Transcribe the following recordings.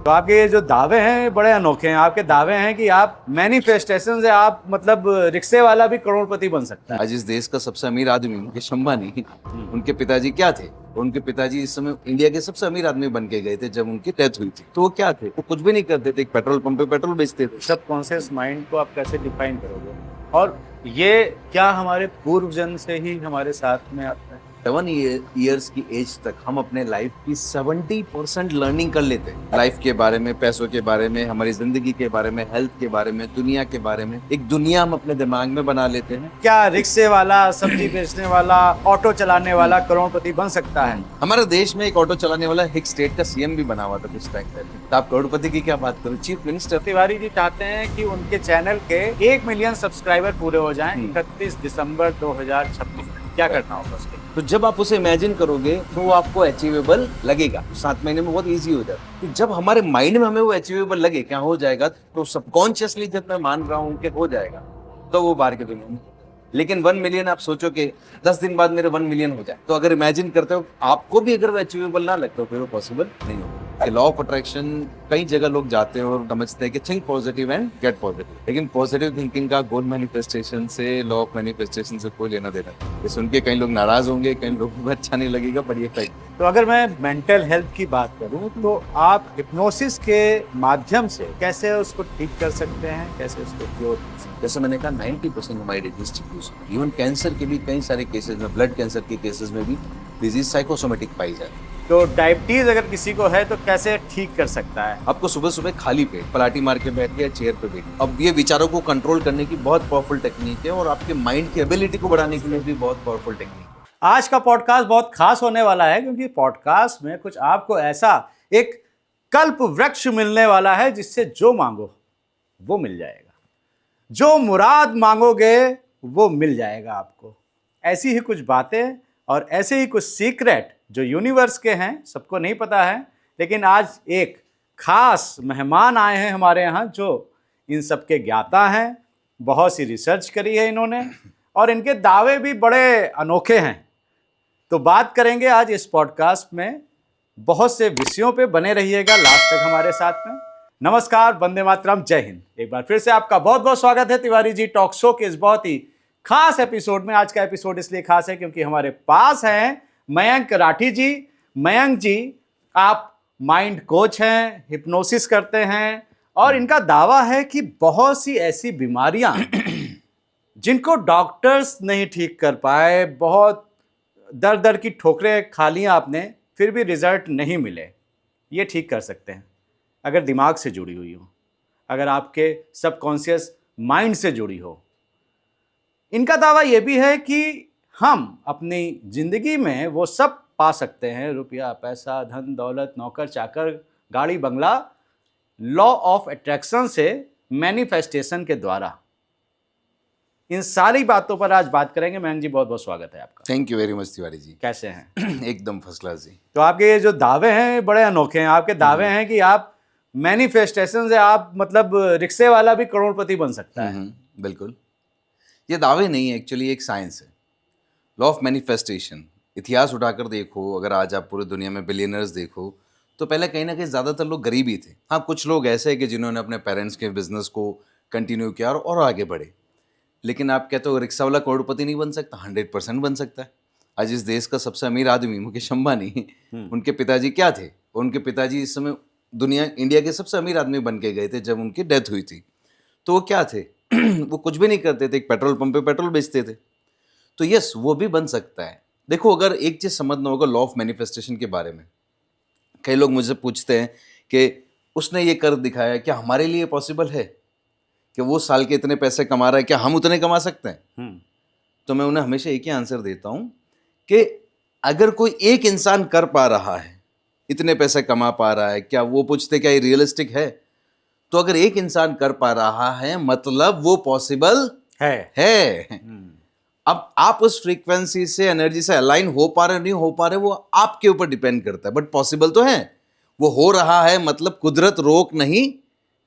तो आपके ये जो दावे हैं बड़े अनोखे हैं। आपके दावे हैं कि आप मैनिफेस्टेशन से आप मतलब रिक्शे वाला भी करोड़पति बन सकता है। आज इस देश का सबसे अमीर आदमी मुकेश अंबानी, उनके पिताजी क्या थे? उनके पिताजी इस समय इंडिया के सबसे अमीर आदमी बन के गए थे जब उनकी डेथ हुई थी। तो वो क्या थे? वो कुछ भी नहीं करते थे, एक पेट्रोल पंप पे पेट्रोल बेचते थे। सबकॉन्शियस माइंड को आप कैसे डिफाइन करोगे? और ये क्या हमारे पूर्व जन्म से ही हमारे साथ में आता है? 7 ईयर्स की एज तक हम अपने लाइफ की 70% लर्निंग कर लेते हैं। लाइफ के बारे में, पैसों के बारे में, हमारी जिंदगी के बारे में, हेल्थ के बारे में, दुनिया के बारे में। एक दुनिया हम अपने दिमाग में बना लेते हैं। क्या रिक्शे वाला, सब्जी बेचने वाला, ऑटो चलाने वाला करोड़पति बन सकता है? हमारे देश में एक ऑटो चलाने वाला एक स्टेट का सीएम भी बना हुआ था कुछ टाइम पहले। तो आप करोड़पति की क्या बात करो, चीफ मिनिस्टर। तिवारी जी चाहते हैं कि उनके चैनल के 1 मिलियन सब्सक्राइबर पूरे हो जाएं 31 दिसंबर 2026। क्या करना होगा उसके? तो जब आप उसे इमेजिन करोगे तो वो आपको अचीवेबल लगेगा। 7 महीने में बहुत इजी हो जाता है। तो जब हमारे माइंड में हमें वो अचीवेबल लगे क्या हो जाएगा, तो सबकॉन्शियसली जब मैं मान रहा हूँ कि हो जाएगा, तो वो बाहर की दुनिया में। लेकिन 1 मिलियन आप सोचो कि 10 दिन बाद मेरे 1 मिलियन हो जाए, तो अगर इमेजिन करते हो आपको भी अगर वो अचीवेबल ना लगता हो फिर वो पॉसिबल नहीं होगा। लॉ ऑफ अट्रैक्शन, कई जगह लोग जाते हैं और समझते हैं कि think positive and gate positive, लेकिन पॉजिटिव थिंकिंग का गोल मैनिफेस्टेशन से, लॉ ऑफ मैनिफेस्टेशन से कोई लेना देना नहीं। ये सुन के कई लोग नाराज होंगे, कई लोगों को अच्छा नहीं लगेगा, पर ये फैक्ट। तो अगर मैं मेंटल हेल्थ की बात करूं तो आप हिप्नोसिस के माध्यम से कैसे उसको ठीक कर सकते हैं, कैसे उसको क्योर कर सकते हैं? जैसे मैंने कहा 90% हमारी डिजीज ठीक हो सकती है। इवन कैंसर के भी कई सारे केसेस में, ब्लड कैंसर के केसेस में भी डिजीज साइकोसोमेटिक पाई जाती है। तो डायबिटीज अगर किसी को है तो कैसे ठीक कर सकता है? आपको सुबह सुबह खाली पेट पलाटी मार के बैठ गया चेयर पे बैठ। अब ये विचारों को कंट्रोल करने की बहुत पावरफुल टेक्निक है और आपके माइंड की एबिलिटी को बढ़ाने के लिए भी बहुत पावरफुल टेक्निक है। आज का पॉडकास्ट बहुत खास होने वाला है क्योंकि पॉडकास्ट में कुछ आपको ऐसा एक कल्प वृक्ष मिलने वाला है जिससे जो मांगो वो मिल जाएगा, जो मुराद मांगोगे वो मिल जाएगा आपको। ऐसी ही कुछ बातें और ऐसे ही कुछ सीक्रेट जो यूनिवर्स के हैं, सबको नहीं पता है, लेकिन आज एक खास मेहमान आए हैं हमारे यहाँ जो इन सब के ज्ञाता हैं। बहुत सी रिसर्च करी है इन्होंने और इनके दावे भी बड़े अनोखे हैं। तो बात करेंगे आज इस पॉडकास्ट में बहुत से विषयों पे। बने रहिएगा लास्ट तक हमारे साथ में। नमस्कार, वंदे मातरम, जय हिंद। एक बार फिर से आपका बहुत बहुत स्वागत है तिवारी जी टॉक शो के इस बहुत ही खास एपिसोड में। आज का एपिसोड इसलिए खास है क्योंकि हमारे पास हैं मयंक राठी जी। मयंक जी, आप माइंड कोच हैं, हिप्नोसिस करते हैं और इनका दावा है कि बहुत सी ऐसी बीमारियां जिनको डॉक्टर्स नहीं ठीक कर पाए, बहुत दर दर की ठोकरें खा ली आपने, फिर भी रिजल्ट नहीं मिले, ये ठीक कर सकते हैं अगर दिमाग से जुड़ी हुई हो, अगर आपके सबकॉन्शियस माइंड से जुड़ी हो। इनका दावा यह भी है कि हम अपनी जिंदगी में वो सब पा सकते हैं, रुपया, पैसा, धन दौलत, नौकर चाकर, गाड़ी बंगला, लॉ ऑफ अट्रैक्शन से, मैनिफेस्टेशन के द्वारा। इन सारी बातों पर आज बात करेंगे। मयंक जी, बहुत बहुत स्वागत है आपका। Thank you very much Tiwari ji. कैसे हैं? एकदम फर्स्ट क्लास जी। तो आपके ये जो दावे हैं बड़े अनोखे हैं। आपके दावे हैं कि आप मैनिफेस्टेशन से आप मतलब रिक्शे वाला भी करोड़पति बन सकता है। बिल्कुल, ये दावे नहीं है, एक्चुअली एक साइंस है। लॉ ऑफ मैनिफेस्टेशन, इतिहास उठाकर देखो, अगर आज आप पूरी दुनिया में बिलियनर्स देखो तो पहले कहीं ना कहीं ज़्यादातर लोग गरीब ही थे। हाँ, कुछ लोग ऐसे हैं कि जिन्होंने अपने पेरेंट्स के बिजनेस को कंटिन्यू किया और आगे बढ़े। लेकिन आप कहते हो रिक्शा वाला करोड़पति नहीं बन सकता? 100% बन सकता है। आज इस देश का सबसे अमीर आदमी मुकेश अंबानी, उनके पिताजी क्या थे? उनके पिताजी इस समय इंडिया के सबसे अमीर आदमी बन के गए थे जब उनकी डेथ हुई थी। तो वो क्या थे? वो कुछ भी नहीं करते थे, एक पेट्रोल पंप पे पेट्रोल बेचते थे। तो यस, वो भी बन सकता है। देखो, अगर एक चीज़ समझना होगा लॉ ऑफ मैनिफेस्टेशन के बारे में, कई लोग मुझसे पूछते हैं कि उसने ये कर दिखाया, क्या हमारे लिए पॉसिबल है कि वो साल के इतने पैसे कमा रहा है, क्या हम उतने कमा सकते हैं? तो मैं उन्हें हमेशा एक ही आंसर देता हूँ कि अगर कोई एक इंसान कर पा रहा है, इतने पैसे कमा पा रहा है, क्या वो पूछते क्या ये रियलिस्टिक है? तो अगर एक इंसान कर पा रहा है मतलब वो पॉसिबल है। अब आप उस फ्रीक्वेंसी से, एनर्जी से अलाइन हो पा रहे नहीं हो पा रहे, वो आपके ऊपर डिपेंड करता है, बट पॉसिबल तो है। वो हो रहा है मतलब कुदरत रोक नहीं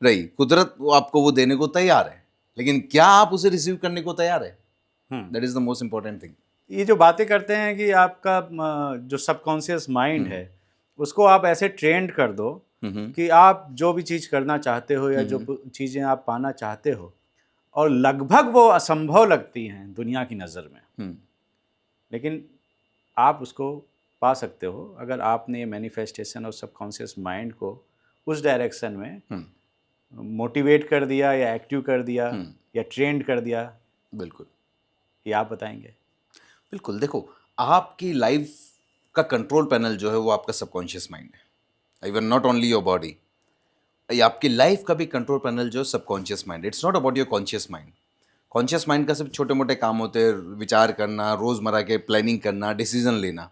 रही, कुदरत आपको वो देने को तैयार है, लेकिन क्या आप उसे रिसीव करने को तैयार है? That is the most important thing. ये जो बातें करते हैं कि आपका जो सबकॉन्शियस माइंड है उसको आप ऐसे ट्रेंड कर दो कि आप जो भी चीज़ करना चाहते हो या जो चीज़ें आप पाना चाहते हो और लगभग वो असंभव लगती हैं दुनिया की नज़र में, लेकिन आप उसको पा सकते हो अगर आपने ये मैनिफेस्टेशन और सबकॉन्शियस माइंड को उस डायरेक्शन में मोटिवेट कर दिया या एक्टिव कर दिया या ट्रेंड कर दिया। बिल्कुल ये आप बताएंगे। बिल्कुल। देखो, आपकी लाइफ का कंट्रोल पैनल जो है वो आपका सबकॉन्शियस माइंड है। Even not only your body, ये आपकी लाइफ का भी कंट्रोल पैनल जो subconscious mind. It's not about your conscious mind. Conscious mind का सिर्फ छोटे मोटे काम होते हैं, विचार करना, रोज़मर्रा के प्लानिंग करना, डिसीजन लेना।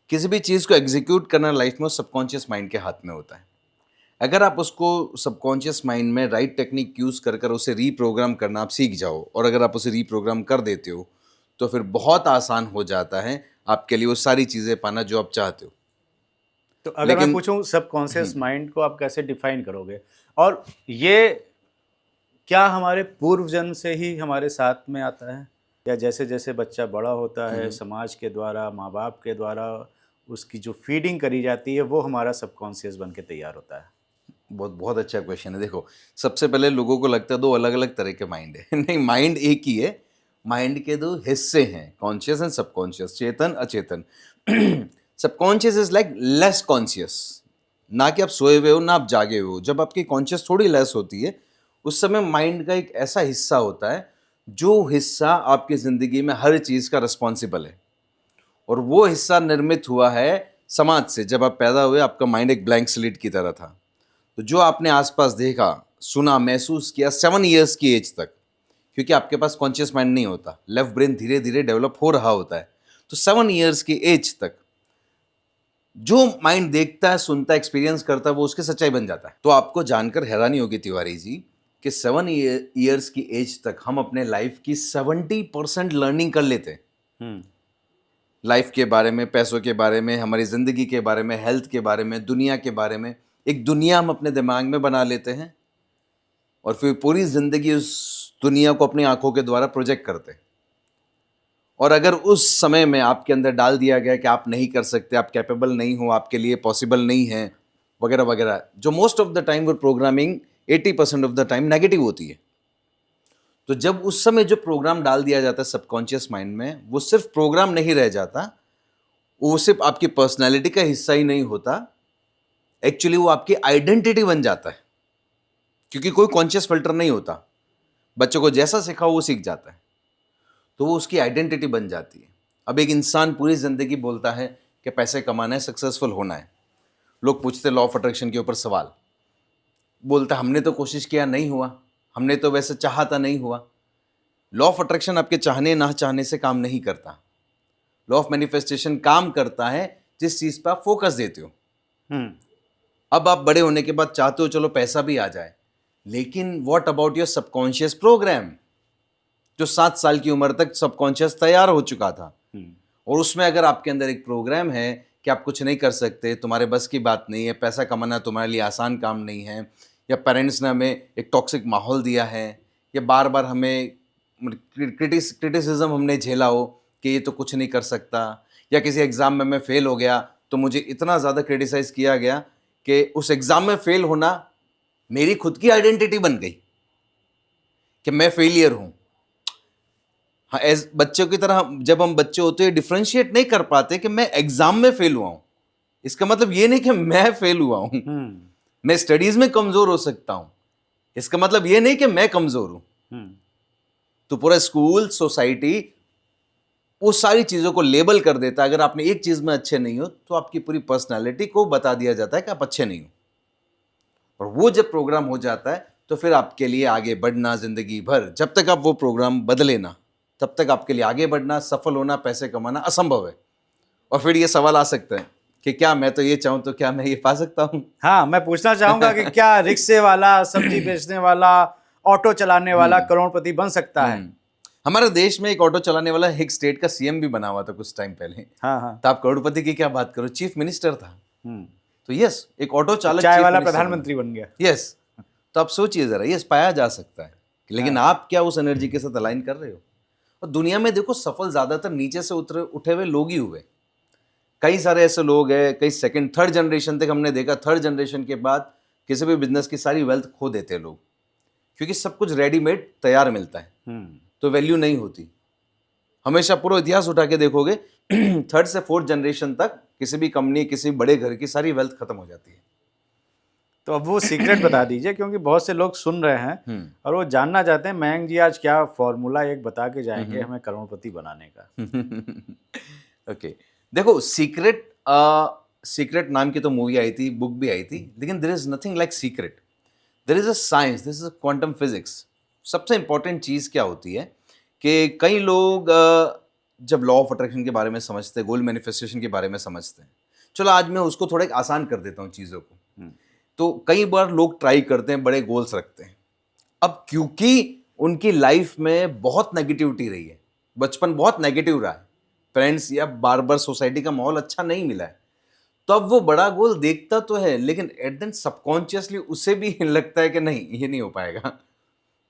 किसी भी चीज़ को एग्जीक्यूट करना लाइफ में सबकॉन्शियस माइंड के हाथ में होता है। अगर आप उसको सबकॉन्शियस माइंड में राइट टेक्निक यूज़ कर कर उसे रीप्रोग्राम करना आप सीख जाओ, और अगर आप उसे रीप्रोग्राम कर देते हो तो फिर बहुत आसान हो जाता है आपके लिए वो सारी चीज़ें पाना जो आप चाहते हो। तो अगर मैं पूछूं सबकॉन्शियस माइंड को आप कैसे डिफाइन करोगे, और ये क्या हमारे पूर्व जन्म से ही हमारे साथ में आता है, या जैसे जैसे बच्चा बड़ा होता है समाज के द्वारा, माँ बाप के द्वारा उसकी जो फीडिंग करी जाती है वो हमारा सबकॉन्शियस बन के तैयार होता है? बहुत बहुत अच्छा क्वेश्चन है। देखो, सबसे पहले लोगों को लगता है दो अलग अलग तरह के माइंड है। नहीं, माइंड एक ही है। माइंड के दो हिस्से हैं, कॉन्शियस एंड सबकॉन्शियस, चेतन अचेतन। Subconscious is like less conscious, ना कि आप सोए हुए हो ना आप जागे हुए हो। जब आपकी कॉन्शियस थोड़ी लेस होती है उस समय माइंड का एक ऐसा हिस्सा होता है जो हिस्सा आपकी ज़िंदगी में हर चीज़ का रिस्पॉन्सिबल है, और वो हिस्सा निर्मित हुआ है समाज से। जब आप पैदा हुए आपका माइंड एक ब्लैंक स्लेट की तरह था, तो जो आपने आसपास देखा, सुना, महसूस किया 7 ईयर्स की एज तक, क्योंकि आपके पास कॉन्शियस माइंड नहीं होता, लेफ्ट ब्रेन धीरे धीरे डेवलप हो रहा होता है, तो 7 ईयर्स की एज तक जो माइंड देखता है, सुनता है, एक्सपीरियंस करता है, वो उसकी सच्चाई बन जाता है। तो आपको जानकर हैरानी होगी तिवारी जी कि 7 ईयर्स की एज तक हम अपने लाइफ की 70% लर्निंग कर लेते हैं। लाइफ के बारे में, पैसों के बारे में, हमारी ज़िंदगी के बारे में, हेल्थ के बारे में, दुनिया के बारे में। एक दुनिया हम अपने दिमाग में बना लेते हैं और फिर पूरी ज़िंदगी उस दुनिया को अपनी आंखों के द्वारा प्रोजेक्ट करते हैं। और अगर उस समय में आपके अंदर डाल दिया गया कि आप नहीं कर सकते, आप कैपेबल नहीं हो, आपके लिए पॉसिबल नहीं है, वगैरह वगैरह, जो मोस्ट ऑफ द टाइम वो programming 80% of the time negative होती है। तो जब उस समय जो प्रोग्राम डाल दिया जाता है सबकॉन्शियस माइंड में, वो सिर्फ प्रोग्राम नहीं रह जाता, वो सिर्फ आपकी पर्सनैलिटी का हिस्सा ही नहीं होता, एक्चुअली वो आपकी आइडेंटिटी बन जाता है। क्योंकि कोई कॉन्शियस फिल्टर नहीं होता, बच्चों को जैसा सिखाओ वो सीख जाता है, तो वो उसकी आइडेंटिटी बन जाती है। अब एक इंसान पूरी ज़िंदगी बोलता है कि पैसे कमाना है, सक्सेसफुल होना है। लोग पूछते लॉ ऑफ अट्रैक्शन के ऊपर सवाल, बोलता हमने तो कोशिश किया नहीं हुआ, हमने तो वैसे चाहा था नहीं हुआ। लॉ ऑफ अट्रैक्शन आपके चाहने ना चाहने से काम नहीं करता। लॉ ऑफ मैनिफेस्टेशन काम करता है जिस चीज़ पर आप फोकस देते हो। अब आप बड़े होने के बाद चाहते हो चलो पैसा भी आ जाए, लेकिन what about your subconscious program, जो 7 साल की उम्र तक सबकॉन्शियस तैयार हो चुका था, और उसमें अगर आपके अंदर एक प्रोग्राम है कि आप कुछ नहीं कर सकते, तुम्हारे बस की बात नहीं है, पैसा कमाना तुम्हारे लिए आसान काम नहीं है, या पेरेंट्स ने हमें एक टॉक्सिक माहौल दिया है, या बार बार हमें क्रिटिसिज्म हमने झेला हो कि ये तो कुछ नहीं कर सकता, या किसी एग्ज़ाम में मैं फ़ेल हो गया तो मुझे इतना ज़्यादा क्रिटिसाइज़ किया गया कि उस एग्ज़ाम में फ़ेल होना मेरी खुद की आइडेंटिटी बन गई कि मैं फेलियर हूँ। हाँ, एज बच्चों की तरह जब हम बच्चे होते हैं डिफ्रेंशिएट नहीं कर पाते कि मैं एग्ज़ाम में फ़ेल हुआ हूँ, इसका मतलब ये नहीं कि मैं फ़ेल हुआ हूँ। मैं स्टडीज़ में कमज़ोर हो सकता हूँ, इसका मतलब ये नहीं कि मैं कमज़ोर हूँ। तो पूरा स्कूल, सोसाइटी वो सारी चीज़ों को लेबल कर देता है। अगर आपने एक चीज़ में अच्छे नहीं हो तो आपकी पूरी पर्सनालिटी को बता दिया जाता है कि आप अच्छे नहीं हो, और वो जब प्रोग्राम हो जाता है तो फिर आपके लिए आगे बढ़ना ज़िंदगी भर, जब तक आप वो प्रोग्राम बदले ना, तब तक आपके लिए आगे बढ़ना, सफल होना, पैसे कमाना असंभव है। और फिर ये सवाल आ सकता है कि क्या मैं तो ये चाहूँ तो क्या मैं ये पा सकता हूँ? हाँ, मैं पूछना चाहूंगा कि क्या रिक्शे वाला, सब्जी बेचने वाला, ऑटो चलाने वाला करोड़पति बन सकता है? हमारे देश में एक ऑटो चलाने वाला एक स्टेट का सीएम भी बना हुआ था कुछ टाइम पहले। हाँ। तो आप करोड़पति की क्या बात करो, चीफ मिनिस्टर था। तो यस, एक ऑटो चालक चाय वाला प्रधानमंत्री बन गया। यस, तो आप सोचिए जरा, यस पाया जा सकता है, लेकिन आप क्या उस एनर्जी के साथ अलाइन कर रहे हो? और दुनिया में देखो, सफल ज्यादातर नीचे से उठे हुए लोग ही हुए। कई सारे ऐसे लोग हैं, कई सेकंड थर्ड जनरेशन तक हमने देखा, थर्ड जनरेशन के बाद किसी भी बिजनेस की सारी वेल्थ खो देते हैं लोग, क्योंकि सब कुछ रेडीमेड तैयार मिलता है, तो वैल्यू नहीं होती। हमेशा पूरा इतिहास उठा के देखोगे थर्ड से फोर्थ जनरेशन तक किसी भी कंपनी, किसी बड़े घर की सारी वेल्थ खत्म हो जाती है। तो अब वो सीक्रेट बता दीजिए, क्योंकि बहुत से लोग सुन रहे हैं और वो जानना चाहते हैं मयंक जी आज क्या फॉर्मूला एक बता के जाएंगे हमें करोड़पति बनाने का। ओके, देखो सीक्रेट, सीक्रेट नाम की तो मूवी आई थी, बुक भी आई थी, लेकिन there is nothing like secret, there is a science, this is a quantum physics. सबसे इंपॉर्टेंट चीज़ क्या होती है कि कई लोग जब लॉ ऑफ अट्रैक्शन के बारे में समझते हैं, गोल मैनिफेस्टेशन के बारे में समझते हैं, चलो आज मैं उसको थोड़ा एक आसान कर देता हूँ चीज़ों को। तो कई बार लोग ट्राई करते हैं, बड़े गोल्स रखते हैं, अब क्योंकि उनकी लाइफ में बहुत नेगेटिविटी रही है, बचपन बहुत नेगेटिव रहा है, फ्रेंड्स या बार बार सोसाइटी का माहौल अच्छा नहीं मिला है, तो अब वो बड़ा गोल देखता तो है, लेकिन एट देन सबकॉन्शियसली उसे भी लगता है कि नहीं ये नहीं हो पाएगा।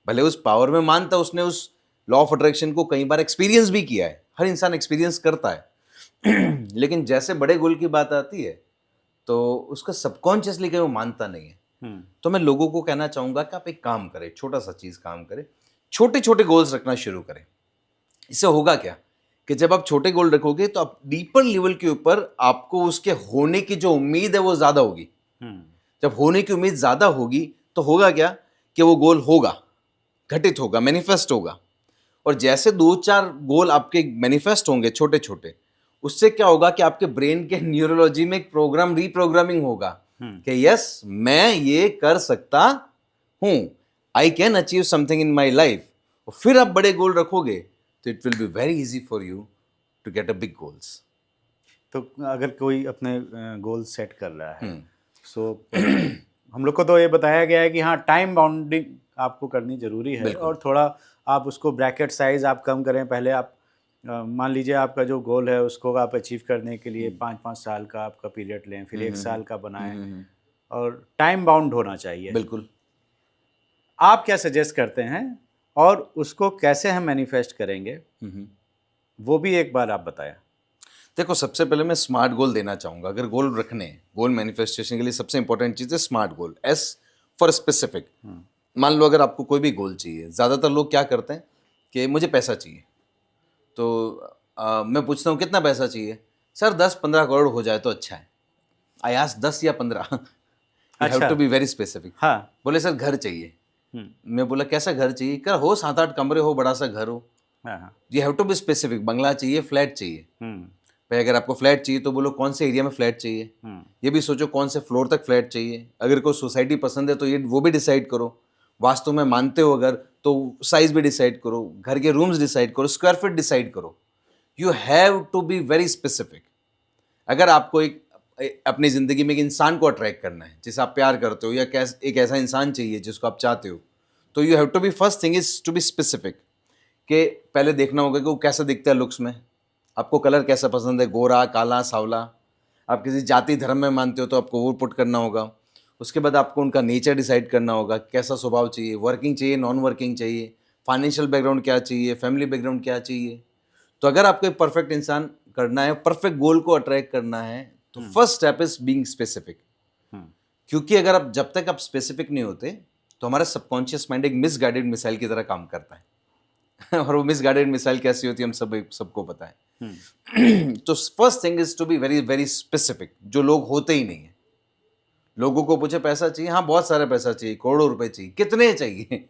भले उस पावर में मानता, उसने उस लॉ ऑफ अट्रैक्शन को कई बार एक्सपीरियंस भी किया है, हर इंसान एक्सपीरियंस करता है लेकिन जैसे बड़े गोल की बात आती है तो उसका सबकॉन्शियसली कहीं वो मानता नहीं है। तो मैं लोगों को कहना चाहूंगा कि आप एक काम करें, छोटा सा चीज काम करें, छोटे छोटे गोल्स रखना शुरू करें। इससे होगा क्या कि जब आप छोटे गोल रखोगे तो आप डीपर लेवल के ऊपर आपको उसके होने की जो उम्मीद है वो ज्यादा होगी। जब होने की उम्मीद ज्यादा होगी तो होगा क्या कि वो गोल होगा, घटित होगा, मैनिफेस्ट होगा। और जैसे 2-4 गोल आपके मैनिफेस्ट होंगे छोटे छोटे, उससे क्या होगा कि आपके ब्रेन के न्यूरोलॉजी में एक प्रोग्राम रीप्रोग्रामिंग होगा कि यस मैं ये कर सकता हूं, I can achieve something in my life. और फिर आप बड़े गोल रखोगे तो it will be very easy for you to get a big goals. तो अगर कोई अपने गोल सेट कर रहा है, सो हम लोग को तो ये बताया गया है कि हाँ टाइम बाउंडिंग आपको करनी जरूरी है, और थोड़ा आप उसको ब्रैकेट साइज आप कम करें। पहले आप मान लीजिए आपका जो गोल है उसको आप अचीव करने के लिए 5-5 साल का आपका पीरियड लें, फिर 1 साल का बनाएं, और टाइम बाउंड होना चाहिए। बिल्कुल। आप क्या सजेस्ट करते हैं और उसको कैसे हम मैनिफेस्ट करेंगे, वो भी एक बार आप बताया। देखो सबसे पहले मैं स्मार्ट गोल देना चाहूँगा। अगर गोल रखने हैं, गोल मैनिफेस्टेशन के लिए सबसे इंपॉर्टेंट चीज़ है smart goal, S for specific. मान लो अगर आपको कोई भी गोल चाहिए, ज़्यादातर लोग क्या करते हैं कि मुझे पैसा चाहिए, तो मैं पूछता हूँ कितना पैसा चाहिए, सर 10-15 करोड़ हो जाए तो अच्छा है। आई आस्क 10 या 15, you have to be very specific. हाँ। बोले सर घर चाहिए, मैं बोला कैसा घर चाहिए, कर हो 7-8 कमरे हो, बड़ा सा घर हो। You have to be specific, बंगला चाहिए, फ्लैट चाहिए। भाई अगर आपको फ्लैट चाहिए तो बोलो कौन से एरिया में फ्लैट चाहिए, ये भी सोचो कौन से फ्लोर तक फ्लैट चाहिए। अगर कोई सोसाइटी पसंद है तो ये वो भी डिसाइड करो। वास्तु में मानते हो अगर तो साइज भी डिसाइड करो, घर के रूम्स डिसाइड करो, स्क्वायर फीट डिसाइड करो। You have to be very specific. अगर आपको एक अपनी ज़िंदगी में एक इंसान को अट्रैक्ट करना है जिसे आप प्यार करते हो, या एक ऐसा इंसान चाहिए जिसको आप चाहते हो, तो you have to be, first thing is to be specific. कि पहले देखना होगा कि वो कैसा दिखता है लुक्स में, आपको कलर कैसा पसंद है, गोरा, काला, सावला। आप किसी जाति धर्म में मानते हो तो आपको वो पुट करना होगा। उसके बाद आपको उनका नेचर डिसाइड करना होगा, कैसा स्वभाव चाहिए, वर्किंग चाहिए, नॉन वर्किंग चाहिए, फाइनेंशियल बैकग्राउंड क्या चाहिए, फैमिली बैकग्राउंड क्या चाहिए। तो अगर आपको एक परफेक्ट इंसान करना है, परफेक्ट गोल को अट्रैक्ट करना है, तो first step is being specific. क्योंकि अगर आप जब तक आप स्पेसिफिक नहीं होते तो हमारा सबकॉन्शियस माइंड एक मिसगाइडेड मिसाइल की तरह काम करता है और वो मिसगाइडेड मिसाइल कैसी होती है हम सबको पता है। तो first thing is to be very very specific, जो लोग होते ही नहीं है। लोगों को पूछे पैसा चाहिए, हाँ बहुत सारा पैसा चाहिए, करोड़ों रुपए चाहिए, कितने चाहिए।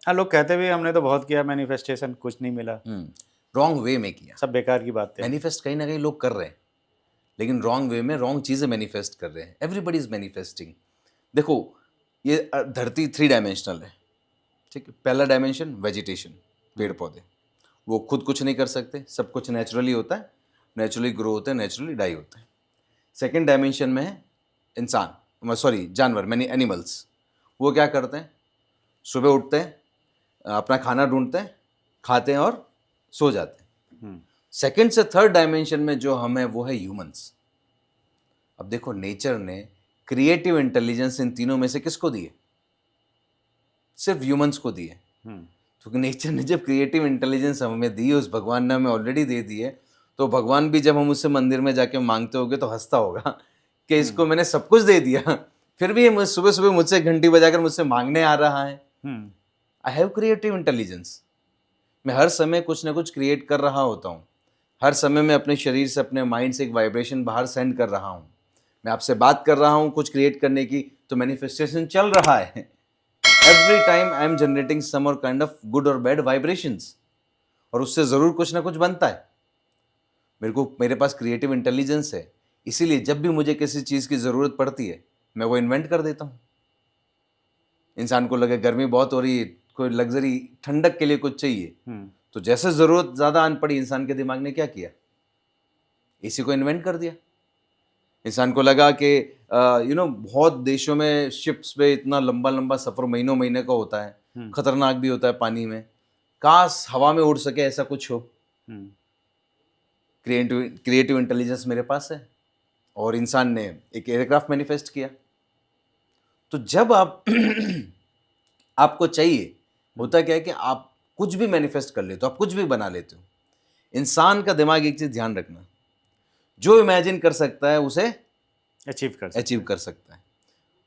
हाँ लोग कहते भी हमने तो बहुत किया मैनिफेस्टेशन, कुछ नहीं मिला। रॉन्ग वे में किया, सब बेकार की बात है। मैनिफेस्ट कहीं ना कहीं लोग कर रहे हैं, लेकिन रॉन्ग वे में रॉन्ग चीज़ें मैनिफेस्ट कर रहे हैं। Everybody is manifesting. देखो ये धरती 3 डायमेंशनल है, ठीक है। पहला डायमेंशन वेजिटेशन, पेड़ पौधे, वो खुद कुछ नहीं कर सकते, सब कुछ नेचुरली होता है, नेचुरली ग्रो होते हैं, नेचुरली डाई होते हैं। सेकेंड डायमेंशन में है इंसान, सॉरी जानवर, मैनी एनिमल्स। वो क्या करते हैं, सुबह उठते हैं, अपना खाना ढूंढते हैं, खाते हैं और सो जाते हैं। सेकेंड से थर्ड डायमेंशन में जो हम है वो है ह्यूमंस। अब देखो नेचर ने क्रिएटिव इंटेलिजेंस इन तीनों में से किसको दी है, सिर्फ ह्यूमंस को दी है। क्योंकि नेचर ने जब क्रिएटिव इंटेलिजेंस हमें दी है, उस भगवान ने हमें ऑलरेडी दे दी है, तो भगवान भी जब हम उससे मंदिर में जाके मांगते होगे तो हंसता होगा कि इसको मैंने सब कुछ दे दिया, फिर भी ये सुबह सुबह मुझसे घंटी बजाकर मुझसे मांगने आ रहा है। I have creative intelligence. मैं हर समय कुछ ना कुछ क्रिएट कर रहा होता हूँ। हर समय मैं अपने शरीर से, अपने माइंड से एक वाइब्रेशन बाहर सेंड कर रहा हूँ। मैं आपसे बात कर रहा हूँ कुछ क्रिएट करने की, तो मैनिफेस्टेशन चल रहा है। Every time I am generating some और काइंड ऑफ गुड और बैड वाइब्रेशंस, और उससे ज़रूर कुछ ना कुछ बनता है। मेरे पास क्रिएटिव इंटेलिजेंस है, इसीलिए जब भी मुझे किसी चीज़ की ज़रूरत पड़ती है मैं वो इन्वेंट कर देता हूँ। इंसान को लगे गर्मी बहुत हो रही है, कोई लग्जरी ठंडक के लिए कुछ चाहिए, तो जैसे ज़रूरत ज़्यादा आन पड़ी, इंसान के दिमाग ने क्या किया, एसी को इन्वेंट कर दिया। इंसान को लगा कि बहुत देशों में शिप्स पे इतना लंबा लंबा सफ़र महीनों महीने का होता है, खतरनाक भी होता है पानी में, काश हवा में उड़ सके, ऐसा कुछ हो। क्रिएटिव इंटेलिजेंस मेरे पास है, और इंसान ने एक एयरक्राफ्ट मैनिफेस्ट किया। तो जब आप आपको चाहिए, होता क्या है कि आप कुछ भी मैनिफेस्ट कर लेते हो, आप कुछ भी बना लेते हो। इंसान का दिमाग एक चीज़ ध्यान रखना, जो इमेजिन कर सकता है उसे अचीव कर सकता है।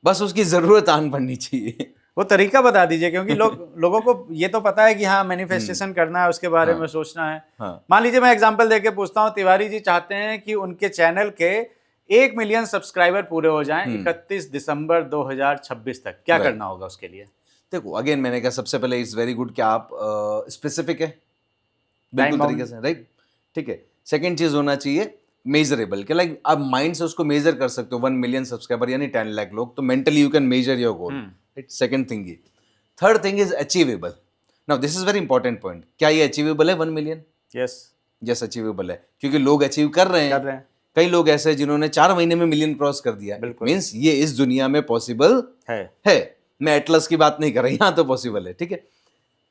बस उसकी ज़रूरत आन पड़नी चाहिए। वो तरीका बता दीजिए, क्योंकि लोगों को ये तो पता है कि हाँ मैनिफेस्टेशन करना है, उसके बारे में सोचना है। मान लीजिए मैं एग्जांपल देके पूछता हूँ, तिवारी जी चाहते हैं कि उनके चैनल के 1 मिलियन सब्सक्राइबर पूरे हो जाएं 31 दिसंबर 2026 तक, क्या करना होगा उसके लिए? देखो, अगेन मैंने कहा सबसे पहले इट्स वेरी गुड कि आप स्पेसिफिक है बिल्कुल तरीके से, राइट, ठीक है। सेकेंड चीज़ होना चाहिए मेजरेबल, कि लाइक आप माइंड से उसको मेजर कर सकते हो। 1 मिलियन सब्सक्राइबर यानी 10 लाख लोग, तो mentally you can measure your goal, right. Second thing ये। Third thing is achievable. Now this is very important point, क्या ये अचीवेबल है 1 मिलियन? यस अचीवेबल है, क्योंकि लोग अचीव कर रहे हैं। कई लोग ऐसे हैं जिन्होंने 4 महीने में मिलियन क्रॉस कर दिया। मीन्स ये इस दुनिया में पॉसिबल है। मैं एटलस की बात नहीं कर रहा, यहां तो पॉसिबल है, ठीक है।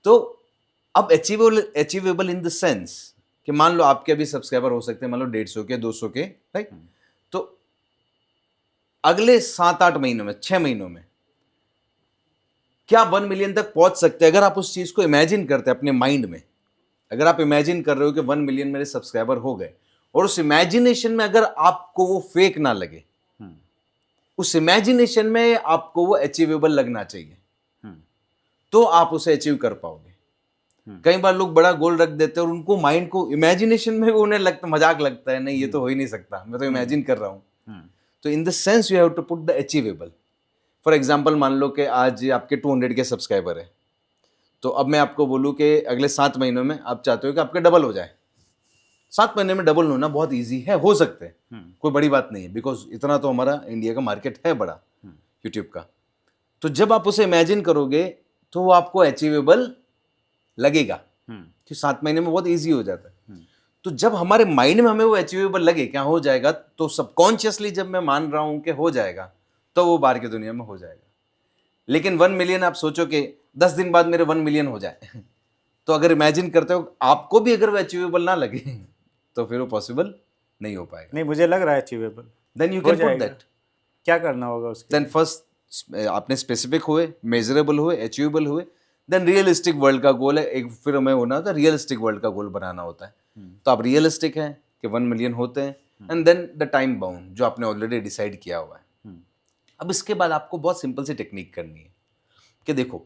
तो अब अचीवेबल इन द सेंस कि मान लो आपके अभी सब्सक्राइबर हो सकते हैं मान लो 150 के, 200 के, राइट। तो अगले 7-8 महीनों में, 6 महीनों में क्या 1 मिलियन तक पहुंच सकते हैं? अगर आप उस चीज को इमेजिन करते हैं अपने माइंड में, अगर आप इमेजिन कर रहे हो कि 1 मिलियन मेरे सब्सक्राइबर हो गए, और उस इमेजिनेशन में अगर आपको वो फेक ना लगे, उस इमेजिनेशन में आपको वो अचीवेबल लगना चाहिए, तो आप उसे अचीव कर पाओगे। कई बार लोग बड़ा गोल रख देते हैं और उनको माइंड को इमेजिनेशन में उन्हें लगता, मजाक लगता है, नहीं ये तो हो ही नहीं सकता, मैं तो इमेजिन कर रहा हूं। तो in the sense you have to put the achievable. For example, मान लो कि आज आपके 200 के सब्सक्राइबर है, तो अब मैं आपको बोलूं कि अगले 7 महीनों में आप चाहते हो कि आपके डबल हो जाए। 7 महीने में डबल होना बहुत ईजी है, हो सकते हैं, कोई बड़ी बात नहीं है, बिकॉज इतना तो हमारा इंडिया का मार्केट है बड़ा यूट्यूब का। तो जब आप उसे इमेजिन करोगे तो वो आपको अचीवेबल लगेगा, कि 7 महीने में बहुत ईजी हो जाता है। तो जब हमारे माइंड में हमें वो अचीवेबल लगे, क्या हो जाएगा, तो सबकॉन्शियसली जब मैं मान रहा हूं कि हो जाएगा, तो वो बाहर की दुनिया में हो जाएगा। लेकिन 1 मिलियन आप सोचो कि 10 दिन बाद मेरे 1 मिलियन हो जाए, तो अगर इमेजिन करते हो, आपको भी अगर वो अचीवेबल ना लगे, तो फिर वो पॉसिबल नहीं हो पाएगा। नहीं, मुझे लग रहा है achievable. Then you can put that. क्या करना होगा उसके? देन फर्स्ट आपने स्पेसिफिक हुए, मेजरेबल हुए, अचीवेबल हुए, देन रियलिस्टिक वर्ल्ड का गोल है। एक फिर हमें होना होता है, रियलिस्टिक वर्ल्ड का गोल बनाना होता है। तो आप रियलिस्टिक हैं कि 1 मिलियन होते हैं, and then the time bound जो आपने ऑलरेडी डिसाइड किया हुआ है। अब इसके बाद आपको बहुत सिंपल सी टेक्निक करनी है कि देखो,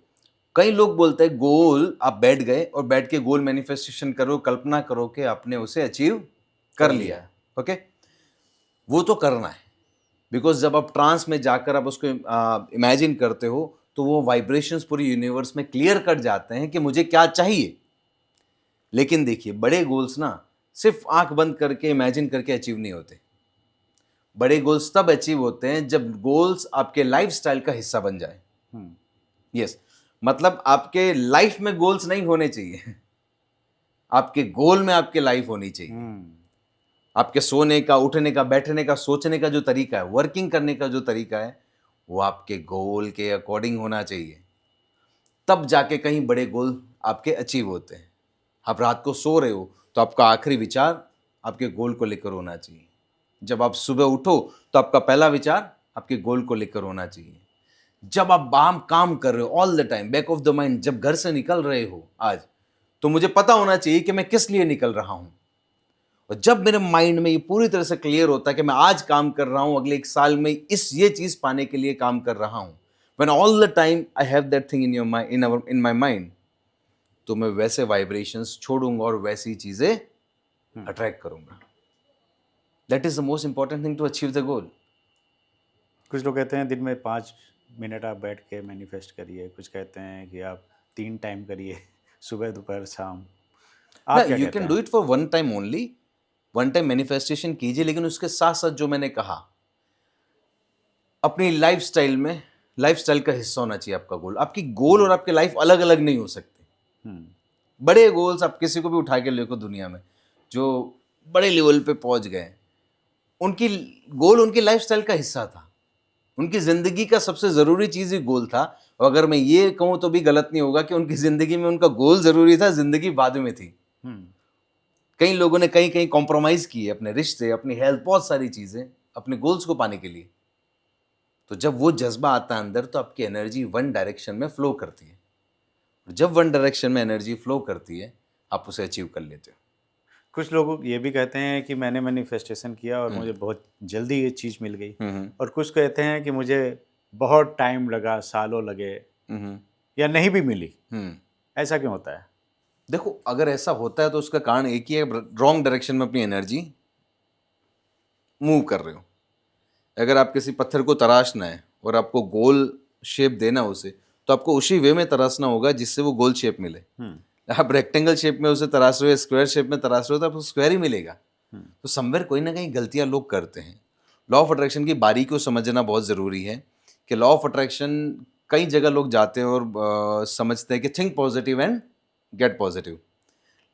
कई लोग बोलते हैं गोल, आप बैठ गए और बैठ के गोल मैनिफेस्टेशन करो, कल्पना करो कि आपने उसे अचीव कर लिया। ओके, वो तो करना है, बिकॉज जब आप ट्रांस में जाकर आप उसको इमेजिन करते हो, तो वो वाइब्रेशंस पूरी यूनिवर्स में क्लियर कर जाते हैं कि मुझे क्या चाहिए। लेकिन देखिए, बड़े गोल्स ना सिर्फ आंख बंद करके इमेजिन करके अचीव नहीं होते। बड़े गोल्स तब अचीव होते हैं जब गोल्स आपके लाइफस्टाइल का हिस्सा बन जाए। यस, मतलब आपके लाइफ में गोल्स नहीं होने चाहिए, आपके गोल में आपके लाइफ होनी चाहिए। आपके सोने का, उठने का, बैठने का, सोचने का जो तरीका है, वर्किंग करने का जो तरीका है, वो आपके गोल के अकॉर्डिंग होना चाहिए। तब जाके कहीं बड़े गोल आपके अचीव होते हैं। आप रात को सो रहे हो तो आपका आखिरी विचार आपके गोल को लेकर होना चाहिए। जब आप सुबह उठो तो आपका पहला विचार आपके गोल को लेकर होना चाहिए। जब आप बाहर काम कर रहे हो, all the time back of the mind, जब घर से निकल रहे हो आज, तो मुझे पता होना चाहिए कि मैं किस लिए निकल रहा हूं। और जब मेरे माइंड में ये पूरी तरह से क्लियर होता है कि मैं आज काम कर रहा हूं, अगले 1 साल में ये चीज पाने के लिए काम कर रहा हूं, when all the time I have that thing in my mind, तो मैं वैसे वाइब्रेशंस छोड़ूंगा और वैसी चीजें अट्रैक्ट करूंगा. That is the most important thing to achieve the goal. कुछ लोग कहते हैं दिन में 5 मिनट आप बैठ के मैनिफेस्ट करिए, कुछ कहते हैं कि आप 3 टाइम करिए, सुबह दोपहर शाम. आप क्या यू कहते कैन हैं? Do it for one time only, one time manifestation कीजिए, लेकिन उसके साथ साथ जो मैंने कहा, अपनी लाइफस्टाइल का हिस्सा होना चाहिए आपका गोल. आपकी गोल और आपकी लाइफ अलग अलग नहीं हो सकती. बड़े गोल्स आप किसी को भी उठा के देखो दुनिया में, जो बड़े लेवल पे पहुंच गए, उनकी गोल उनकी लाइफस्टाइल का हिस्सा था. उनकी जिंदगी का सबसे जरूरी चीज ही गोल था. और अगर मैं ये कहूं तो भी गलत नहीं होगा कि उनकी जिंदगी में उनका गोल जरूरी था, जिंदगी बाद में थी. कई लोगों ने कहीं कहीं कॉम्प्रोमाइज किए, अपने रिश्ते, अपनी हेल्थ, बहुत सारी चीजें अपने गोल्स को पाने के लिए. तो जब वो जज्बा आता है अंदर, तो आपकी एनर्जी वन डायरेक्शन में फ्लो करती है. जब वन डायरेक्शन में एनर्जी फ्लो करती है, आप उसे अचीव कर लेते हो. कुछ लोग ये भी कहते हैं कि मैंने मैनिफेस्टेशन किया और मुझे बहुत जल्दी ये चीज़ मिल गई, और कुछ कहते हैं कि मुझे बहुत टाइम लगा, सालों लगे, या नहीं भी मिली. ऐसा क्यों होता है? देखो, अगर ऐसा होता है तो उसका कारण एक ही है, रॉन्ग डायरेक्शन में अपनी एनर्जी मूव कर रहे हो. अगर आप किसी पत्थर को तराशना है और आपको गोल शेप देना उसे, तो आपको उसी वे में तराशना होगा जिससे वो गोल शेप मिले. आप रेक्टेंगल शेप में उसे तराश रहे हो, स्क्वायर शेप में तराश रहे हो, तो आपको स्क्वायर ही मिलेगा. तो समवेयर कोई ना कहीं गलतियां लोग करते हैं. लॉ ऑफ अट्रैक्शन की बारीकी को समझना बहुत ज़रूरी है कि लॉ ऑफ अट्रैक्शन, कई जगह लोग जाते हैं और समझते हैं कि think positive and gate positive.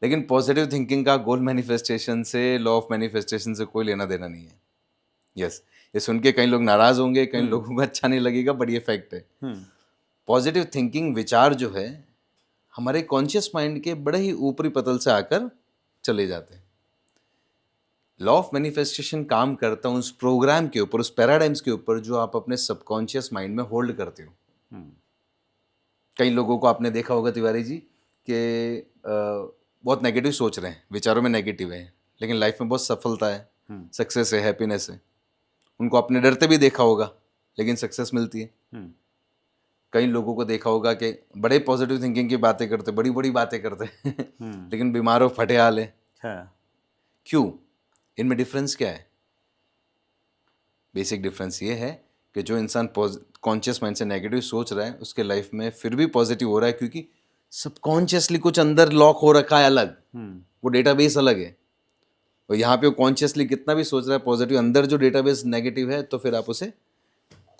लेकिन पॉजिटिव थिंकिंग का गोल मैनिफेस्टेशन से, लॉ ऑफ मैनिफेस्टेशन से कोई लेना देना नहीं है. यस, ये सुन के कई लोग नाराज होंगे, कई लोगों को अच्छा नहीं लगेगा, बट ये फैक्ट है. पॉजिटिव थिंकिंग, विचार जो है, हमारे कॉन्शियस माइंड के बड़े ही ऊपरी पतल से आकर चले जाते हैं. लॉ ऑफ मैनिफेस्टेशन काम करता है उस प्रोग्राम के ऊपर, उस पैराडाइम्स के ऊपर जो आप अपने सबकॉन्शियस माइंड में होल्ड करते हो. कई लोगों को आपने देखा होगा तिवारी जी कि बहुत नेगेटिव सोच रहे हैं, विचारों में नेगेटिव है, लेकिन लाइफ में बहुत सफलता है, सक्सेस है, हैप्पीनेस है. उनको आपने डरते भी देखा होगा, लेकिन सक्सेस मिलती है. कई लोगों को देखा होगा कि बड़े पॉजिटिव थिंकिंग की बातें करते, बड़ी बड़ी बातें करते लेकिन बीमारों फटे हाल है. क्यों? इनमें डिफरेंस क्या है? बेसिक डिफरेंस ये है कि जो इंसान कॉन्शियस माइंड से नेगेटिव सोच रहा है, उसके लाइफ में फिर भी पॉजिटिव हो रहा है, क्योंकि सबकॉन्शियसली कुछ अंदर लॉक हो रखा है अलग. वो डेटाबेस अलग है. और यहाँ पे वो कॉन्शियसली कितना भी सोच रहा है पॉजिटिव, अंदर जो डेटाबेस नेगेटिव है, तो फिर आप उसे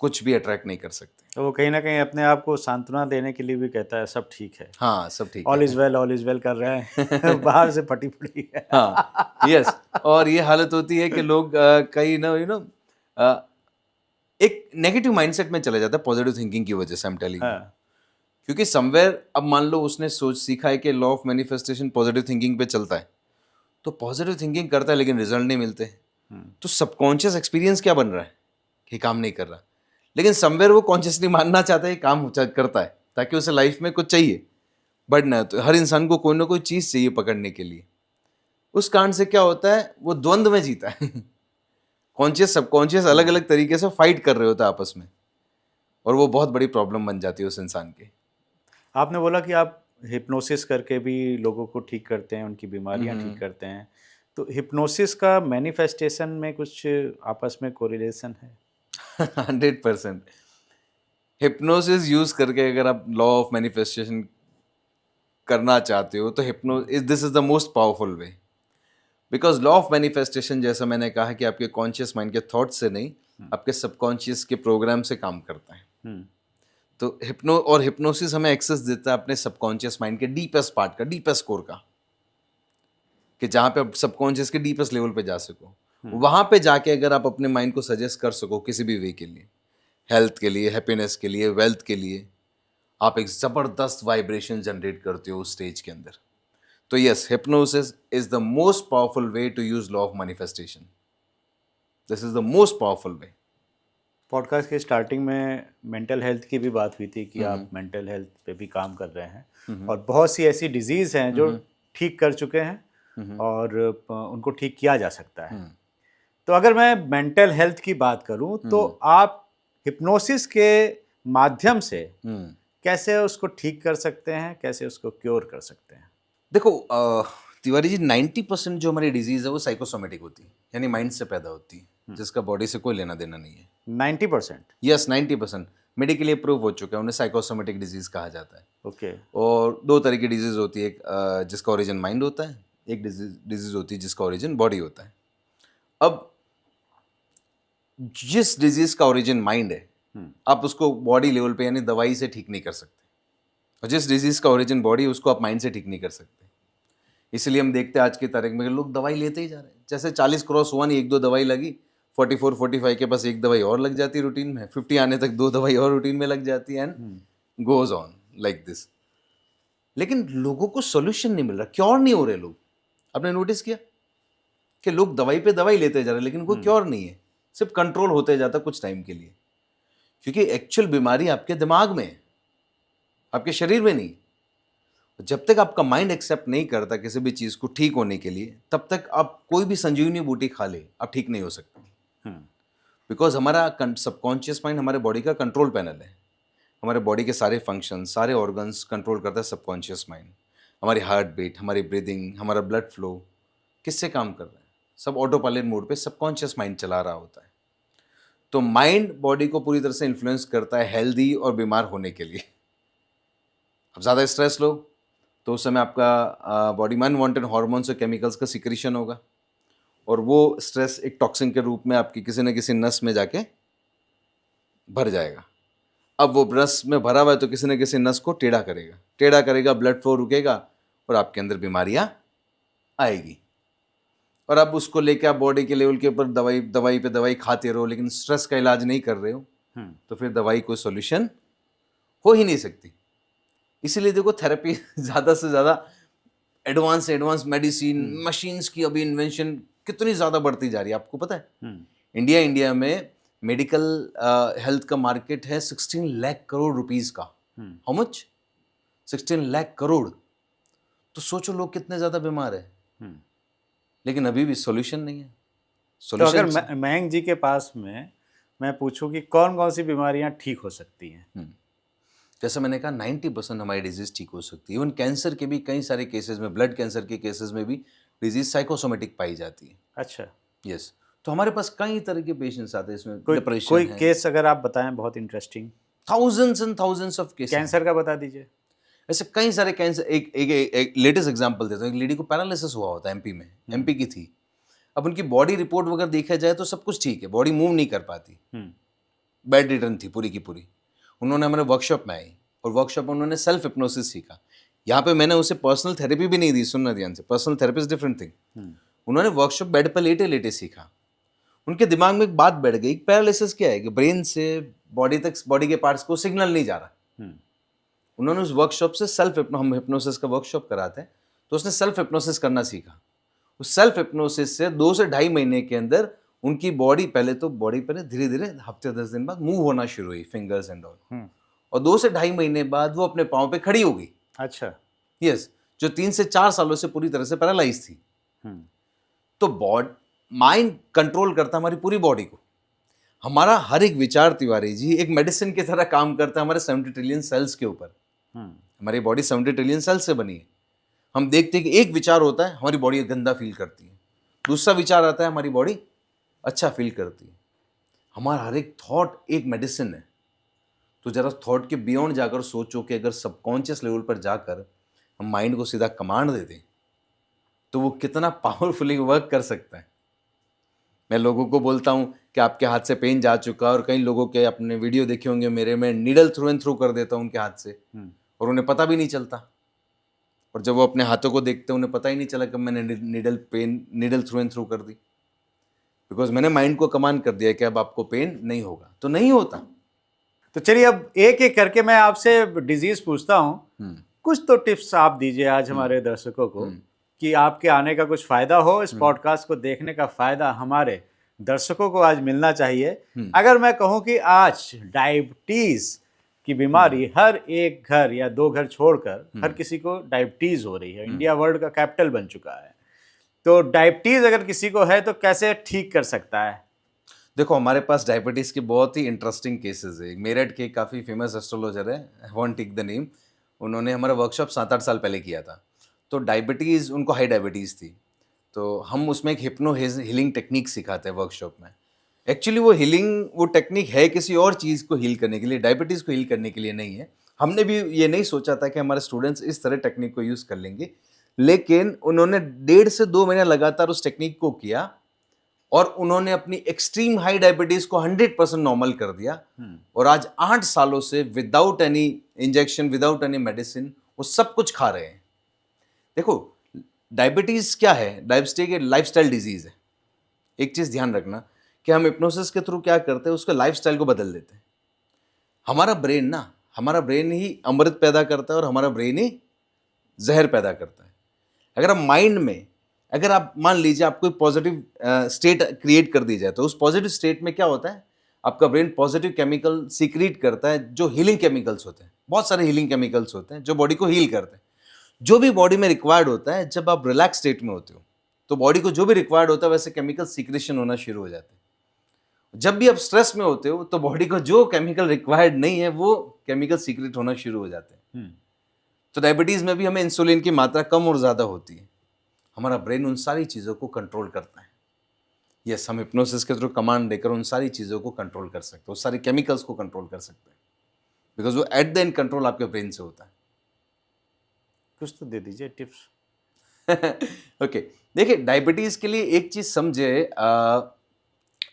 कुछ भी अट्रैक्ट नहीं कर सकते. तो वो कहीं ना कहीं अपने आप को सांत्वना देने के लिए भी कहता है सब ठीक है, हाँ, सब ठीक ऑल इज वेल कर रहे हैं. बाहर से फटी पड़ी है. हाँ, यस. और ये हालत होती है कि लोग कई ना एक नेगेटिव माइंडसेट में चले जाता है पॉजिटिव थिंकिंग की वजह से. आई एम टेलिंग यू, क्योंकि समवेयर, अब मान लो उसने सोच सीखा है कि law of manifestation positive thinking पे चलता है, तो पॉजिटिव थिंकिंग करता है लेकिन रिजल्ट नहीं मिलते. तो सबकॉन्शियस एक्सपीरियंस क्या बन रहा है कि काम नहीं कर रहा, लेकिन समवेयर वो कॉन्शियसली मानना चाहता है काम करता है, ताकि उसे लाइफ में कुछ चाहिए. बट ना, तो हर इंसान को कोई ना कोई चीज़ चाहिए पकड़ने के लिए. उस कारण से क्या होता है, वो द्वंद्व में जीता है. कॉन्शियस सबकॉन्शियस अलग अलग तरीके से फाइट कर रहे होते हैं आपस में, और वो बहुत बड़ी प्रॉब्लम बन जाती है उस इंसान की. आपने बोला कि आप हिप्नोसिस करके भी लोगों को ठीक करते हैं, उनकी बीमारियां ठीक करते हैं. तो हिप्नोसिस का मैनिफेस्टेशन में कुछ आपस में कोरिलेशन है? 100%. हिप्नोसिस यूज करके अगर आप लॉ ऑफ मैनिफेस्टेशन करना चाहते हो, तो this is the most powerful way. Because law of manifestation, जैसा मैंने कहा, कि आपके कॉन्शियस माइंड के थॉट से नहीं, आपके सबकॉन्शियस के प्रोग्राम से काम करता है. तो हिप्नोसिस हमें एक्सेस देता है अपने सबकॉन्शियस माइंड के डीपेस्ट पार्ट का, डीपेस्ट कोर का, कि जहाँ पे आप सबकॉन्शियस के डीपेस्ट लेवल पे जा सको. वहाँ पे जाके अगर आप अपने माइंड को सजेस्ट कर सको किसी भी वे के लिए, हेल्थ के लिए, हैप्पीनेस के लिए, वेल्थ के लिए, आप एक ज़बरदस्त वाइब्रेशन जनरेट करते हो उस स्टेज के अंदर. तो yes, hypnosis is the most powerful way to use law of manifestation. This is the most powerful way. Podcast के स्टार्टिंग में मेंटल हेल्थ की भी बात हुई थी कि आप मेंटल हेल्थ पे भी काम कर रहे हैं, और बहुत सी ऐसी डिजीज़ हैं जो ठीक कर चुके हैं, और उनको ठीक किया जा सकता है। तो अगर मैं मेंटल हेल्थ की बात करूं तो आप हिप्नोसिस के माध्यम से कैसे उसको ठीक कर सकते हैं, कैसे उसको क्योर कर सकते हैं? देखो तिवारी जी, 90% जो हमारी डिजीज है वो साइकोसोमेटिक होती है, यानी माइंड से पैदा होती है, जिसका बॉडी से कोई लेना देना नहीं है। 90%? यस, 90% मेडिकली प्रूव हो चुका है, उन्हें साइकोसोमेटिक डिजीज कहा जाता है। ओके। और दो तरह की डिजीज होती है, एक जिसका ओरिजिन माइंड होता है, एक डिजीज होती है जिसका ओरिजिन बॉडी होता है। अब जिस डिजीज का ओरिजिन माइंड है, आप उसको बॉडी लेवल पे यानी दवाई से ठीक नहीं कर सकते, और जिस डिजीज का ओरिजिन बॉडी है उसको आप माइंड से ठीक नहीं कर सकते। इसलिए हम देखते हैं आज की तारीख में लोग दवाई लेते ही जा रहे हैं। जैसे 40 क्रॉस हुआ नहीं, एक दो दवाई लगी, 44 45 के पास एक दवाई और लग जाती है रूटीन में, 50 आने तक दो दवाई और रूटीन में लग जाती है, and goes on like this. लेकिन लोगों को सोल्यूशन नहीं मिल रहा, क्योर नहीं हो रहे लोग। आपने नोटिस किया कि लोग दवाई पे दवाई लेते जा रहे हैं, लेकिन कोई क्योर नहीं है, सिर्फ कंट्रोल होते जाता कुछ टाइम के लिए, क्योंकि एक्चुअल बीमारी आपके दिमाग में है, आपके शरीर में नहीं। जब तक आपका माइंड एक्सेप्ट नहीं करता किसी भी चीज को ठीक होने के लिए, तब तक आप कोई भी संजीवनी बूटी खा ले, आप ठीक नहीं हो सकते। बिकॉज हमारा सबकॉन्शियस माइंड हमारे बॉडी का कंट्रोल पैनल है। हमारे बॉडी के सारे फंक्शन, सारे ऑर्गन्स कंट्रोल करता है सबकॉन्शियस माइंड। हमारी हार्ट बीट, हमारी ब्रीदिंग, हमारा ब्लड फ्लो किससे काम कर रहा है? सब ऑटो पायलट मोड पे सबकॉन्शियस माइंड चला रहा होता है। तो माइंड बॉडी को पूरी तरह से इन्फ्लुएंस करता है हेल्दी और बीमार होने के लिए। अब ज़्यादा स्ट्रेस लो तो उस समय आपका बॉडी में अनवांटेड हार्मोन्स और केमिकल्स का सिक्रीशन होगा, और वो स्ट्रेस एक टॉक्सिन के रूप में आपकी किसी न किसी नस में जाके भर जाएगा। अब वो नस में भरा हुआ है तो किसी न किसी नस को टेढ़ा करेगा, ब्लड फ्लो रुकेगा और आपके अंदर बीमारियां आएगी। और अब उसको लेके आप बॉडी के लेवल के ऊपर दवाई पे दवाई खाते रहो, लेकिन स्ट्रेस का इलाज नहीं कर रहे हो, तो फिर दवाई कोई सॉल्यूशन हो ही नहीं सकती। इसीलिए देखो, थेरेपी ज़्यादा से ज़्यादा एडवांस मेडिसिन, मशीन्स की अभी इन्वेंशन कितनी ज़्यादा बढ़ती जा रही है, आपको पता है? इंडिया में मेडिकल हेल्थ का मार्केट है 16 लाख करोड़ रुपीस का। How much? 16 लाख करोड़। तो सोचो लोग कितने ज़्यादा बीमार है, लेकिन अभी भी सॉल्यूशन नहीं है। तो अगर मयंक जी के पास में मैं पूछूं कि कौन कौन सी बीमारियां ठीक हो सकती हैं? जैसे मैंने कहा, 90% हमारी डिजीज ठीक हो सकती है। इवन कैंसर के भी कई सारे केसेस में, ब्लड कैंसर के केसेस में भी डिजीज साइकोसोमेटिक पाई जाती है। अच्छा। यस। तो हमारे पास कई तरह के पेशेंट्स आते हैं, इसमें कोई डिप्रेशन है। केस अगर आप बताएं, बहुत interesting. Thousands and thousands of cases. Cancer का बता दीजिए। ऐसे कई सारे कैंसर। एक लेटेस्ट एग्जांपल देता हूँ। एक लेडी को पैरालिसिस हुआ होता है एमपी में, एमपी की थी। अब उनकी बॉडी रिपोर्ट वगैरह देखा जाए तो सब कुछ ठीक है, बॉडी मूव नहीं कर पाती, बेड रिटर्न थी पूरी की पूरी। उन्होंने हमारे वर्कशॉप में आई और वर्कशॉप में उन्होंने सेल्फ हिप्नोसिस सीखा। यहाँ पे मैंने उसे पर्सनल थेरेपी भी नहीं दी, सुनना ध्यान से, personal therapy is different thing. उन्होंने वर्कशॉप बेड पर लेटे लेटे सीखा। उनके दिमाग में एक बात बैठ गई, पैरालिसिस क्या है कि ब्रेन से बॉडी तक, बॉडी के पार्ट्स को सिग्नल नहीं जा रहा। उन्होंने उस वर्कशॉप से हम हिप्नोसिस का वर्कशॉप कराते हैं, तो उसने सेल्फ हिप्नोसिस करना सीखा। उस सेल्फ हिप्नोसिस से 2 से ढाई महीने के अंदर उनकी बॉडी, पहले तो बॉडी पर धीरे धीरे हफ्ते 10 दिन बाद मूव होना शुरू हुई, फिंगर्स एंड ऑल। और 2 से ढाई महीने बाद वो अपने पाँव पे खड़ी हो गई। अच्छा। यस। जो 3 से 4 सालों से पूरी तरह से पैरालाइज थी। तो माइंड कंट्रोल करता हमारी पूरी बॉडी को। हमारा हर एक विचार, तिवारी जी, एक मेडिसिन की तरह काम करता है हमारे 70 ट्रिलियन सेल्स के ऊपर। हमारी बॉडी 70 ट्रिलियन सेल्स से बनी है। हम देखते हैं कि एक विचार होता है, हमारी बॉडी गंदा फील करती है। दूसरा विचार आता है, हमारी बॉडी अच्छा फील करती है। हमारा हर एक थॉट एक मेडिसिन है। तो जरा थॉट के बियॉन्ड जाकर सोचो कि अगर सबकॉन्शियस लेवल पर जाकर हम माइंड को सीधा कमांड दे दें तो वो कितना पावरफुली वर्क कर सकता है। मैं लोगों को बोलता हूँ कि आपके हाथ से पेन जा चुका, और कई लोगों के अपने वीडियो देखे होंगे मेरे में, नीडल थ्रू एंड थ्रू कर देता हूँ उनके हाथ से, और उन्हें पता भी नहीं चलता। और जब वो अपने हाथों को देखते हैं उन्हें पता ही नहीं चला कि मैंने नीडल थ्रू एंड थ्रू कर दी, बिकॉज मैंने माइंड को कमांड कर दिया कि अब आपको पेन नहीं होगा। तो नहीं होता। तो चलिए अब एक एक करके मैं आपसे डिजीज पूछता हूँ। कुछ तो टिप्स आप दीजिए आज हमारे दर्शकों को कि आपके आने का कुछ फायदा हो, इस पॉडकास्ट को देखने का फायदा हमारे दर्शकों को आज मिलना चाहिए। अगर मैं कहूँ कि आज डायबिटीज की बीमारी हर एक घर या 2 घर छोड़कर हर किसी को डायबिटीज हो रही है, इंडिया वर्ल्ड का कैपिटल बन चुका है, तो डायबिटीज अगर किसी को है तो कैसे ठीक कर सकता है? देखो, हमारे पास डायबिटीज़ के बहुत ही इंटरेस्टिंग केसेस है। मेरठ के काफ़ी फेमस एस्ट्रोलॉजर है, I won't take the name. उन्होंने हमारा वर्कशॉप 7-8 साल पहले किया था। तो डायबिटीज़, उनको हाई डायबिटीज़ थी। तो हम उसमें एक हिप्नो हीलिंग टेक्निक सिखाते हैं वर्कशॉप में। एक्चुअली वो हीलिंग, वो टेक्निक है किसी और चीज़ को हील करने के लिए, डायबिटीज़ को हील करने के लिए नहीं है। हमने भी ये नहीं सोचा था कि हमारे स्टूडेंट्स इस तरह टेक्निक को यूज़ कर लेंगे। लेकिन उन्होंने 1.5 से 2 महीने लगातार उस टेक्निक को किया और उन्होंने अपनी एक्सट्रीम हाई डायबिटीज को 100% नॉर्मल कर दिया। और आज 8 सालों से without any injection, without any medicine, वो सब कुछ खा रहे हैं। देखो, डायबिटीज क्या है? डायबिटीज एक लाइफस्टाइल डिजीज है। एक चीज ध्यान रखना कि हम हिप्नोसिस के थ्रू क्या करते हैं, उसके लाइफस्टाइल को बदल देते हैं। हमारा ब्रेन ही अमृत पैदा करता है और हमारा ब्रेन ही जहर पैदा करता है। अगर हम माइंड में, अगर आप मान लीजिए आप कोई पॉजिटिव स्टेट क्रिएट कर दी जाए, तो उस पॉजिटिव स्टेट में क्या होता है, आपका ब्रेन पॉजिटिव केमिकल सीक्रेट करता है, जो हीलिंग केमिकल्स होते हैं। बहुत सारे हीलिंग केमिकल्स होते हैं जो बॉडी को हील करते हैं। जो भी बॉडी में रिक्वायर्ड होता है, जब आप रिलैक्स स्टेट में होते हो तो बॉडी को जो भी रिक्वायर्ड होता है वैसे केमिकल सीक्रेशन होना शुरू हो जाते हैं। जब भी आप स्ट्रेस में होते हो तो बॉडी को जो केमिकल रिक्वायर्ड नहीं है वो केमिकल सीक्रेट होना शुरू हो जाते हैं। तो डायबिटीज में भी हमें इंसुलिन की मात्रा कम और ज़्यादा होती है। हमारा ब्रेन उन सारी चीज़ों को कंट्रोल करता है। यस, हम हिप्नोसिस के थ्रू कमांड देकर उन सारी चीज़ों को कंट्रोल कर सकते हैं, उस सारी केमिकल्स को कंट्रोल कर सकते हैं, बिकॉज वो एट द एंड कंट्रोल आपके ब्रेन से होता है। कुछ तो दे दीजिए टिप्स। ओके, देखिए, डायबिटीज़ के लिए एक चीज़ समझे,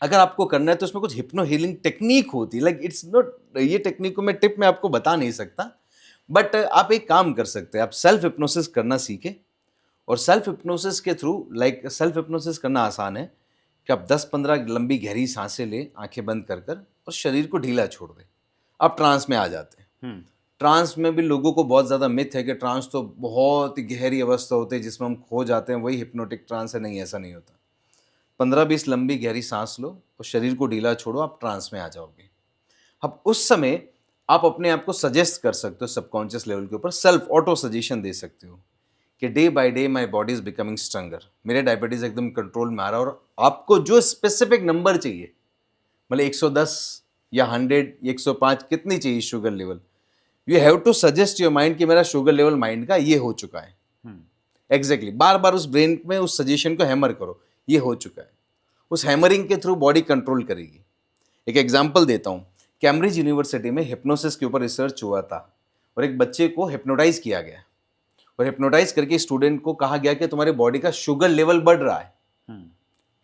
अगर आपको करना है तो उसमें कुछ हिप्नो हीलिंग टेक्निक होती है। लाइक इट्स नॉट, ये टेक्निक को मैं टिप में आपको बता नहीं सकता, बट आप एक काम कर सकते हैं, आप सेल्फ हिप्नोसिस करना सीखें। और सेल्फ हिप्नोसिस के थ्रू, लाइक सेल्फ हिप्नोसिस करना आसान है कि आप 10-15 लंबी गहरी सांसें लें, आंखें बंद कर कर, और शरीर को ढीला छोड़ दें। आप ट्रांस में आ जाते हैं। ट्रांस में भी लोगों को बहुत ज़्यादा मिथ है कि ट्रांस तो बहुत ही गहरी अवस्था होती है जिसमें हम खो जाते हैं, वही हिप्नोटिक ट्रांस है। नहीं, ऐसा नहीं होता। 15-20 लंबी गहरी सांस लो और शरीर को ढीला छोड़ो, आप ट्रांस में आ जाओगे। अब उस समय आप अपने आप को सजेस्ट कर सकते हो, सबकॉन्शियस लेवल के ऊपर सेल्फ ऑटो सजेशन दे सकते हो कि day by day my body is becoming stronger. मेरे डायबिटीज़ एकदम कंट्रोल में आ रहा है। और आपको जो स्पेसिफिक नंबर चाहिए, मतलब 110 या 100, 105, कितनी चाहिए sugar level, you have to suggest your mind कि मेरा शुगर लेवल माइंड का ये हो चुका है। एग्जैक्टली, बार बार उस ब्रेन में उस सजेशन को हैमर करो, ये हो चुका है। उस हैमरिंग के थ्रू बॉडी कंट्रोल करेगी। एक एग्जाम्पल देता हूँ, कैम्ब्रिज यूनिवर्सिटी में हिप्नोसिस के ऊपर रिसर्च हुआ था और एक बच्चे को हिप्नोटाइज किया गया और हिप्नोटाइज करके स्टूडेंट को कहा गया कि तुम्हारे बॉडी का शुगर लेवल बढ़ रहा है।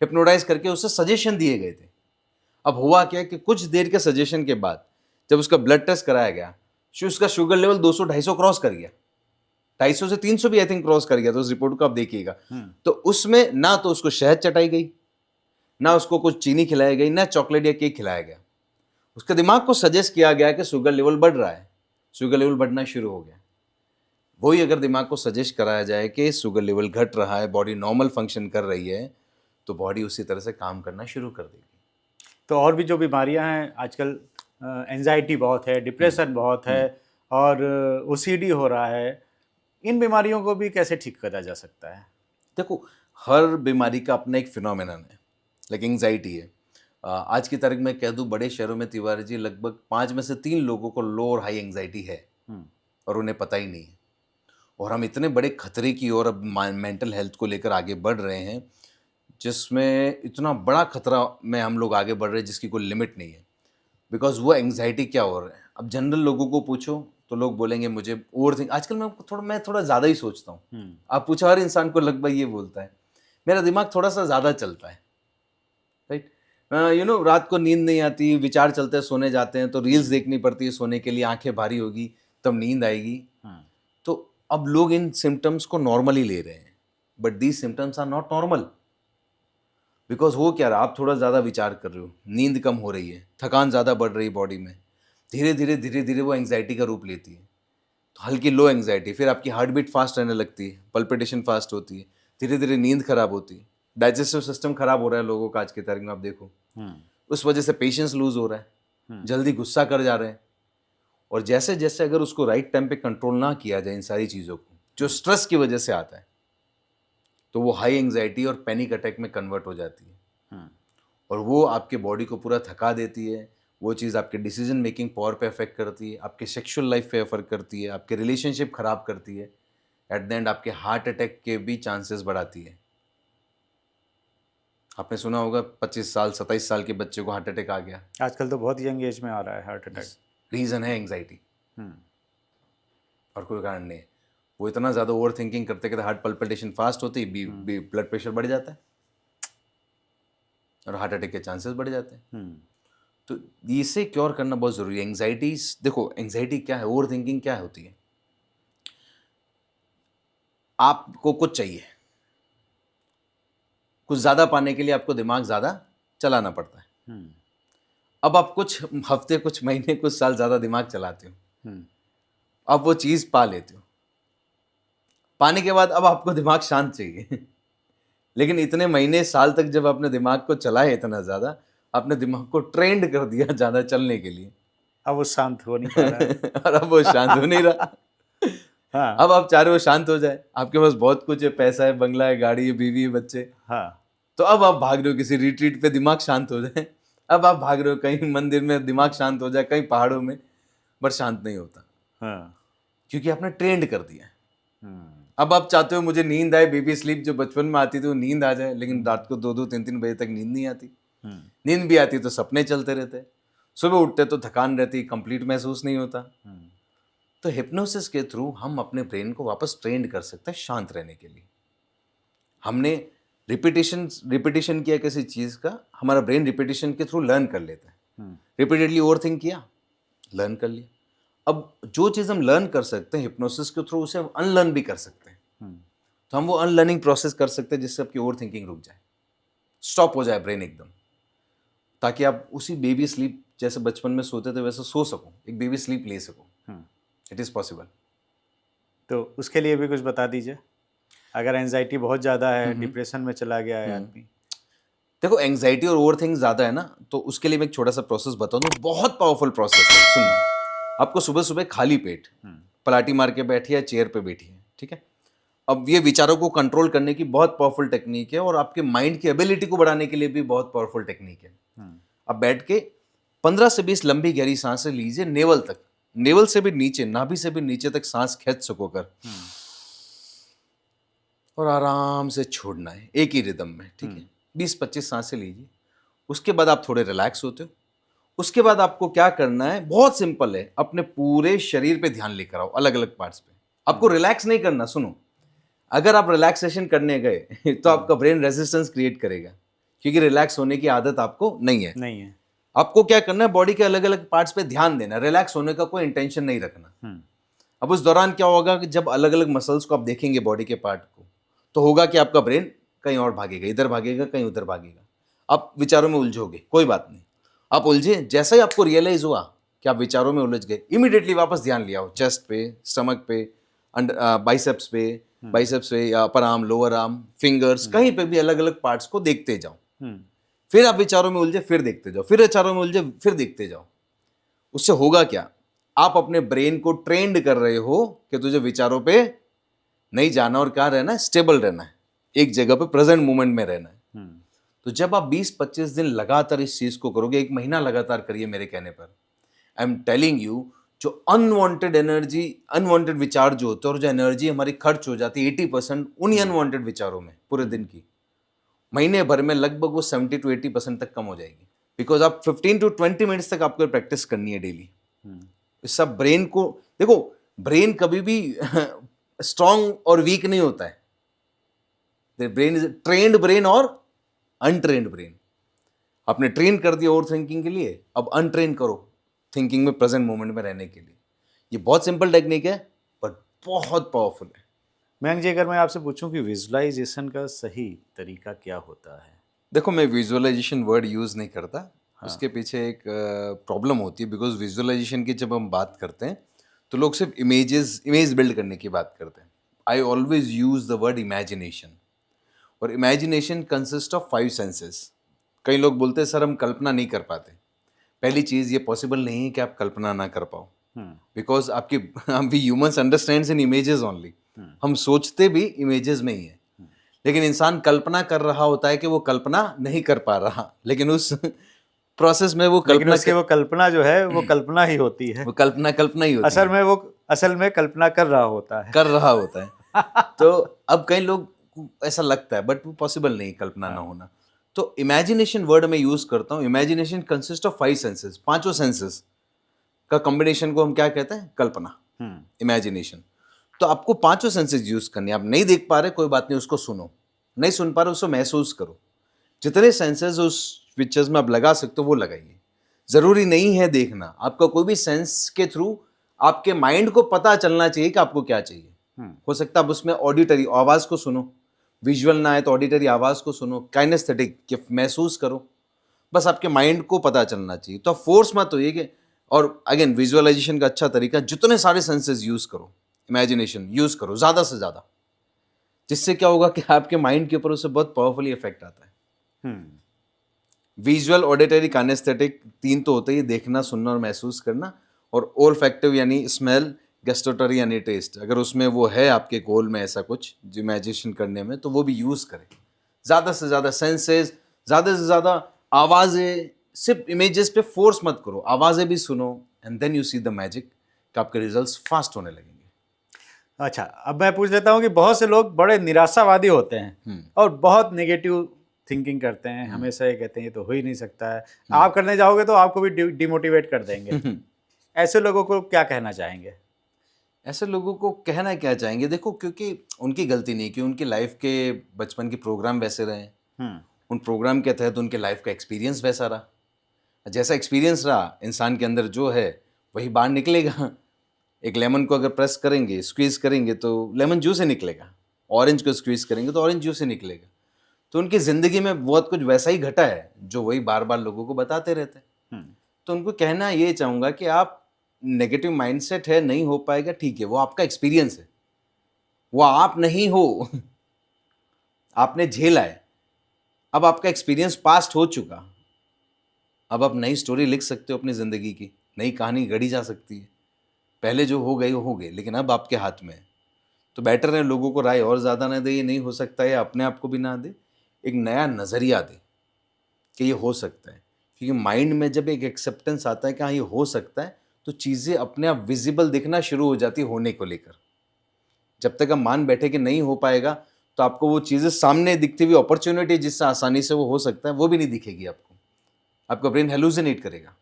हिप्नोटाइज करके उसे सजेशन दिए गए थे। अब हुआ क्या कि कुछ देर के सजेशन के बाद जब उसका ब्लड टेस्ट कराया गया, उसका शुगर लेवल 200-250 क्रॉस कर गया। 250 से 300 भी आई थिंक क्रॉस कर गया। तो उस रिपोर्ट को आप देखिएगा। तो उसमें ना तो उसको शहद चटाई गई, ना उसको कुछ चीनी खिलाई गई, ना चॉकलेट या केक खिलाया गया। उसके दिमाग को सजेस्ट किया गया कि शुगर लेवल बढ़ रहा है, शुगर लेवल बढ़ना शुरू हो गया। वही अगर दिमाग को सजेस्ट कराया जाए कि शुगर लेवल घट रहा है, बॉडी नॉर्मल फंक्शन कर रही है, तो बॉडी उसी तरह से काम करना शुरू कर देगी। तो और भी जो बीमारियां हैं आजकल, एंजाइटी बहुत है, डिप्रेशन बहुत है और ओसीडी हो रहा है, इन बीमारियों को भी कैसे ठीक करा जा सकता है? देखो, हर बीमारी का अपना एक फिनोमेनन है। लाइक एंजाइटी है, आज की तारीख में कह दूँ, बड़े शहरों में तिवारी जी लगभग 5 में से 3 लोगों को लो और हाई एंजाइटी है और उन्हें पता ही नहीं है। और हम इतने बड़े खतरे की ओर अब मेंटल हेल्थ को लेकर आगे बढ़ रहे हैं, जिसमें इतना बड़ा खतरा में हम लोग आगे बढ़ रहे हैं जिसकी कोई लिमिट नहीं है। बिकॉज वो एंग्जाइटी क्या हो रहा है, अब जनरल लोगों को पूछो तो लोग बोलेंगे मुझे ओवरथिंक। आजकल मैं थोड़ा ज़्यादा ही सोचता हूँ। आप पूछो, हर इंसान को लगभग ये बोलता है, मेरा दिमाग थोड़ा सा ज़्यादा चलता है। राइट, रात को नींद नहीं आती, विचार चलते हैं, सोने जाते हैं तो रील्स देखनी पड़ती है सोने के लिए, आंखें भारी होगी तब नींद आएगी। तो अब लोग इन सिम्टम्स को नॉर्मली ले रहे हैं, but these symptoms are not normal. Because हो क्या रहा, आप थोड़ा ज़्यादा विचार कर रहे हो, नींद कम हो रही है, थकान ज़्यादा बढ़ रही है बॉडी में, धीरे धीरे वो एंग्जाइटी का रूप लेती है। तो हल्की लो एंग्जाइटी, फिर आपकी हार्ट बीट फास्ट रहने लगती है, पल्पिटेशन फास्ट होती है, धीरे धीरे नींद खराब होती है, डाइजेस्टिव सिस्टम खराब हो रहा है लोगों का आज की तारीख में। आप देखो, उस वजह से पेशेंस लूज हो रहा है, जल्दी गुस्सा कर जा रहे हैं। और जैसे जैसे अगर उसको राइट टाइम पे कंट्रोल ना किया जाए इन सारी चीज़ों को, जो स्ट्रेस की वजह से आता है, तो वो हाई एंजाइटी और पैनिक अटैक में कन्वर्ट हो जाती है, और वो आपके बॉडी को पूरा थका देती है। वो चीज़ आपके डिसीजन मेकिंग पावर पे अफेक्ट करती है, आपके सेक्सुअल लाइफ पे अफेक्ट करती है, आपके रिलेशनशिप खराब करती है, एट द एंड आपके हार्ट अटैक के भी चांसेस बढ़ाती है। आपने सुना होगा 25 साल 27 साल के बच्चे को हार्ट अटैक आ गया, आजकल तो बहुत यंग एज में आ रहा है हार्ट अटैक। रीज़न है एंग्जाइटी, और कोई कारण नहीं है। वो इतना ज़्यादा ओवर थिंकिंग करते करते हार्ट पल्पिटेशन फास्ट होती है, ब्लड प्रेशर बढ़ जाता है और हार्ट अटैक के चांसेस बढ़ जाते हैं। तो इसे क्योर करना बहुत ज़रूरी है। एंग्जाइटी, देखो एंग्जाइटी क्या है, ओवर थिंकिंग क्या होती है। आपको कुछ चाहिए, कुछ ज़्यादा पाने के लिए आपको दिमाग ज़्यादा चलाना पड़ता है। अब आप कुछ हफ्ते, कुछ महीने, कुछ साल ज़्यादा दिमाग चलाते हो, अब वो चीज़ पा लेते हो, पाने के बाद अब आपको दिमाग शांत चाहिए लेकिन इतने महीने साल तक जब आपने दिमाग को चलाया इतना ज़्यादा, आपने दिमाग को ट्रेंड कर दिया ज़्यादा चलने के लिए, अब वो शांत हो नहीं पा रहा है। और अब वो शांत हो नहीं रहा। हाँ अब आप चाह रहे हो शांत हो जाए, आपके पास बहुत कुछ है, पैसा है, बंगला है, गाड़ी है, बीवी है, बच्चे, हाँ तो अब आप भाग रहे हो किसी रिट्रीट पे, दिमाग शांत हो जाए। अब आप भाग रहे हो कहीं मंदिर में, दिमाग शांत हो जाए, कहीं पहाड़ों में, बट शांत नहीं होता, हाँ। क्योंकि आपने ट्रेंड कर दिया है। अब आप चाहते हो मुझे नींद आए, बेबी स्लीप जो बचपन में आती थी वो नींद आ जाए, लेकिन रात को 2-2 3-3 बजे तक नींद नहीं आती। नींद भी आती तो सपने चलते रहते, सुबह उठते तो थकान रहती, कंप्लीट महसूस नहीं होता। तो हिप्नोसिस के थ्रू हम अपने ब्रेन को वापस ट्रेंड कर सकते हैं शांत रहने के लिए। हमने रिपीटेशन किया किसी चीज़ का, हमारा ब्रेन रिपीटेशन के थ्रू लर्न कर लेता है। रिपीटेडली ओवर थिंक किया, लर्न कर लिया। अब जो चीज़ हम लर्न कर सकते हैं हिप्नोसिस के थ्रू, उसे हम अनलर्न भी कर सकते हैं। तो हम वो अनलर्निंग प्रोसेस कर सकते हैं जिससे आपकी ओवर थिंकिंग रुक जाए, स्टॉप हो जाए ब्रेन एकदम, ताकि आप उसी बेबी स्लीप, जैसे बचपन में सोते थे वैसे सो सको, एक बेबी स्लीप ले सको। It is possible. तो उसके लिए भी कुछ बता दीजिए, अगर एंजाइटी बहुत ज़्यादा है, डिप्रेशन में चला गया है आदमी। देखो एंजाइटी और ओवर थिंक ज़्यादा है ना, तो उसके लिए मैं एक छोटा सा प्रोसेस बता दूँ, बहुत पावरफुल प्रोसेस है। सुनना, आपको सुबह सुबह खाली पेट पलाटी मार के बैठिए या चेयर पे बैठिए, ठीक है। अब ये विचारों को कंट्रोल करने की बहुत पावरफुल टेक्निक है, और आपके माइंड की एबिलिटी को बढ़ाने के लिए भी बहुत पावरफुल टेक्निक है। अब बैठ के 15 से 20 लंबी गहरी सांसें लीजिए, नेवल तक, नेवल से भी नीचे, नाभि से भी नीचे तक सांस खींच सको कर, और आराम से छोड़ना है एक ही रिदम में, ठीक है। 20-25 सांसें लीजिए, उसके बाद आप थोड़े रिलैक्स होते हो। उसके बाद आपको क्या करना है, बहुत सिंपल है, अपने पूरे शरीर पे ध्यान लेकर आओ, अलग अलग पार्ट्स पे। आपको रिलैक्स नहीं करना, सुनो, अगर आप रिलैक्सेशन करने गए तो आपका ब्रेन रेजिस्टेंस क्रिएट करेगा, क्योंकि रिलैक्स होने की आदत आपको नहीं है। आपको क्या करना है, बॉडी के अलग अलग पार्ट्स पे ध्यान देना, रिलैक्स होने का कोई इंटेंशन नहीं रखना। अब उस दौरान क्या होगा कि जब अलग अलग मसल्स को आप देखेंगे, बॉडी के पार्ट को, तो होगा कि आपका ब्रेन कहीं और भागेगा, इधर भागेगा, कहीं उधर भागेगा, आप विचारों में उलझोगे। कोई बात नहीं, आप उलझे, जैसा ही आपको रियलाइज हुआ कि आप विचारों में उलझ गए, इमीडिएटली वापस ध्यान लिया हो चेस्ट पे, स्टमक पे, बाइसेप्स पे, या upper arm, lower arm, fingers, कहीं पे भी अलग अलग पार्ट्स को देखते जाओ। फिर आप विचारों में उलझे, फिर देखते जाओ, फिर विचारों में उलझे, फिर देखते जाओ। उससे होगा क्या, आप अपने ब्रेन को ट्रेंड कर रहे हो कि तुझे विचारों पे नहीं जाना, और कहाँ रहना है, स्टेबल रहना है, एक जगह पे प्रेजेंट मोमेंट में रहना है। तो जब आप 20-25 दिन लगातार इस चीज को करोगे, 1 महीना लगातार करिए मेरे कहने पर, आई एम टेलिंग यू, जो अनवांटेड एनर्जी, अनवांटेड विचार जो होते हैं, और जो एनर्जी हमारी खर्च हो जाती है 80% उन्हीं अनवांटेड विचारों में पूरे दिन की, महीने भर में लगभग वो 70 to 80% तक कम हो जाएगी। बिकॉज आप 15 to 20 मिनट्स तक आपको प्रैक्टिस करनी है डेली। इस सब ब्रेन को देखो, ब्रेन कभी भी स्ट्रांग और वीक नहीं होता है। ब्रेन इज ट्रेन्ड ब्रेन और अनट्रेन्ड ब्रेन। आपने ट्रेन कर दिया ओवर थिंकिंग के लिए, अब अनट्रेन करो थिंकिंग में, प्रेजेंट मोमेंट में रहने के लिए। ये बहुत सिंपल टेक्निक है, बट बहुत पावरफुल है। मयंक जी, अगर मैं आपसे पूछूं कि विजुअलाइजेशन का सही तरीका क्या होता है? देखो, मैं विजुअलाइजेशन वर्ड यूज़ नहीं करता। उसके पीछे एक प्रॉब्लम होती है, बिकॉज विजुअलाइजेशन की जब हम बात करते हैं तो लोग सिर्फ इमेज बिल्ड करने की बात करते हैं। I always use the word imagination, और इमेजिनेशन कंसिस्ट ऑफ 5 सेंसेस। कई लोग बोलते हैं सर हम कल्पना नहीं कर पाते। पहली चीज़, ये पॉसिबल नहीं है कि आप कल्पना ना कर पाओ, बिकॉज आपकी we humans understands in images only. हम सोचते भी इमेजेस में ही है, लेकिन इंसान कल्पना कर रहा होता है कि वो कल्पना नहीं कर पा रहा, लेकिन उस प्रोसेस में वो लेकिन कल्पना उसकी वो कल्पना जो है वो कल्पना ही होती है। वो कल्पना ही होती है, असल में कल्पना कर रहा होता है। कर रहा होता है। तो अब कई लोग को ऐसा लगता है, बट वो पॉसिबल नहीं कल्पना ना होना। तो इमेजिनेशन वर्ड में यूज करता हूँ। इमेजिनेशन कंसिस्ट ऑफ 5 सेंसेस, पांचों सेंसेस का कॉम्बिनेशन को हम क्या कहते हैं? कल्पना, इमेजिनेशन। तो आपको पांचों सेंसेस यूज करने, आप नहीं देख पा रहे कोई बात नहीं, उसको सुनो, नहीं सुन पा रहे उसको महसूस करो। जितने सेंसेस उस पिक्चर्स में आप लगा सकते हो वो लगाइए। जरूरी नहीं है देखना, आपका कोई भी सेंस के थ्रू आपके माइंड को पता चलना चाहिए कि आपको क्या चाहिए। हो सकता है आप उसमें ऑडिटरी आवाज को सुनो, विजुअल ना आए तो ऑडिटरी आवाज को सुनो, काइनेस्थेटिक कि महसूस करो, बस आपके माइंड को पता चलना चाहिए। तो फोर्स मत होइए कि, और अगेन विजुअलाइजेशन का अच्छा तरीका, जितने सारे सेंसेस यूज करो, इमेजिनेशन यूज करो ज्यादा से ज्यादा, जिससे क्या होगा कि आपके माइंड के ऊपर उससे बहुत पावरफुली इफेक्ट आता है। विजुअल, ऑडिटरी, काइनेस्थेटिक, तीन तो होते ही, देखना, सुनना और महसूस करना। और ओल्फैक्टिव यानी स्मेल, गस्टोटरी यानी टेस्ट। अगर उसमें वो है आपके गोल में ऐसा कुछ इमेजिनेशन करने में, तो वो भी यूज करें। ज्यादा से ज्यादा सेंसेस, ज्यादा से ज्यादा आवाजें, सिर्फ इमेजेस पे फोर्स मत करो, आवाजें भी सुनो, and then you see the magic कि आपके रिजल्ट्स फास्ट होने लगेंगे। अच्छा, अब मैं पूछ लेता हूँ कि बहुत से लोग बड़े निराशावादी होते हैं और बहुत नेगेटिव थिंकिंग करते हैं, हमेशा ये कहते हैं ये तो हो ही नहीं सकता है, आप करने जाओगे तो आपको भी डिमोटिवेट कर देंगे। ऐसे लोगों को क्या कहना चाहेंगे? ऐसे लोगों को कहना क्या चाहेंगे? देखो, क्योंकि उनकी गलती नहीं कि उनकी लाइफ के बचपन के प्रोग्राम वैसे रहे, उन प्रोग्राम के तहत उनके लाइफ का एक्सपीरियंस वैसा रहा। जैसा एक्सपीरियंस रहा, इंसान के अंदर जो है वही बाहर निकलेगा। एक लेमन को अगर प्रेस करेंगे, स्क्वीज करेंगे तो लेमन जूस ही निकलेगा, ऑरेंज को स्क्वीज करेंगे तो ऑरेंज जूस ही निकलेगा। तो उनकी ज़िंदगी में बहुत कुछ वैसा ही घटा है जो वही बार बार लोगों को बताते रहते हैं। तो उनको कहना ये चाहूँगा कि आप, नेगेटिव माइंडसेट है, नहीं हो पाएगा, ठीक है, वो आपका एक्सपीरियंस है, वो आप नहीं हो। आपने झेला है, अब आपका एक्सपीरियंस पास्ट हो चुका, अब आप नई स्टोरी लिख सकते हो अपनी ज़िंदगी की, नई कहानी गढ़ी जा सकती है। पहले जो हो गए वो हो गए, लेकिन अब आपके हाथ में है। तो बेटर है लोगों को राय और ज़्यादा ना दे, ये नहीं हो सकता है, अपने आप को भी ना दे, एक नया नज़रिया दे कि ये हो सकता है। क्योंकि माइंड में जब एक एक्सेप्टेंस आता है कि हाँ ये हो सकता है, तो चीज़ें अपने आप विजिबल दिखना शुरू हो जाती होने को लेकर। जब तक हम मान बैठे कि नहीं हो पाएगा, तो आपको वो चीज़ें सामने दिखती हुई अपॉर्चुनिटी जिससे आसानी से वो हो सकता है, वो भी नहीं दिखेगी आपको। आपका ब्रेन हेलुसिनेट करेगा।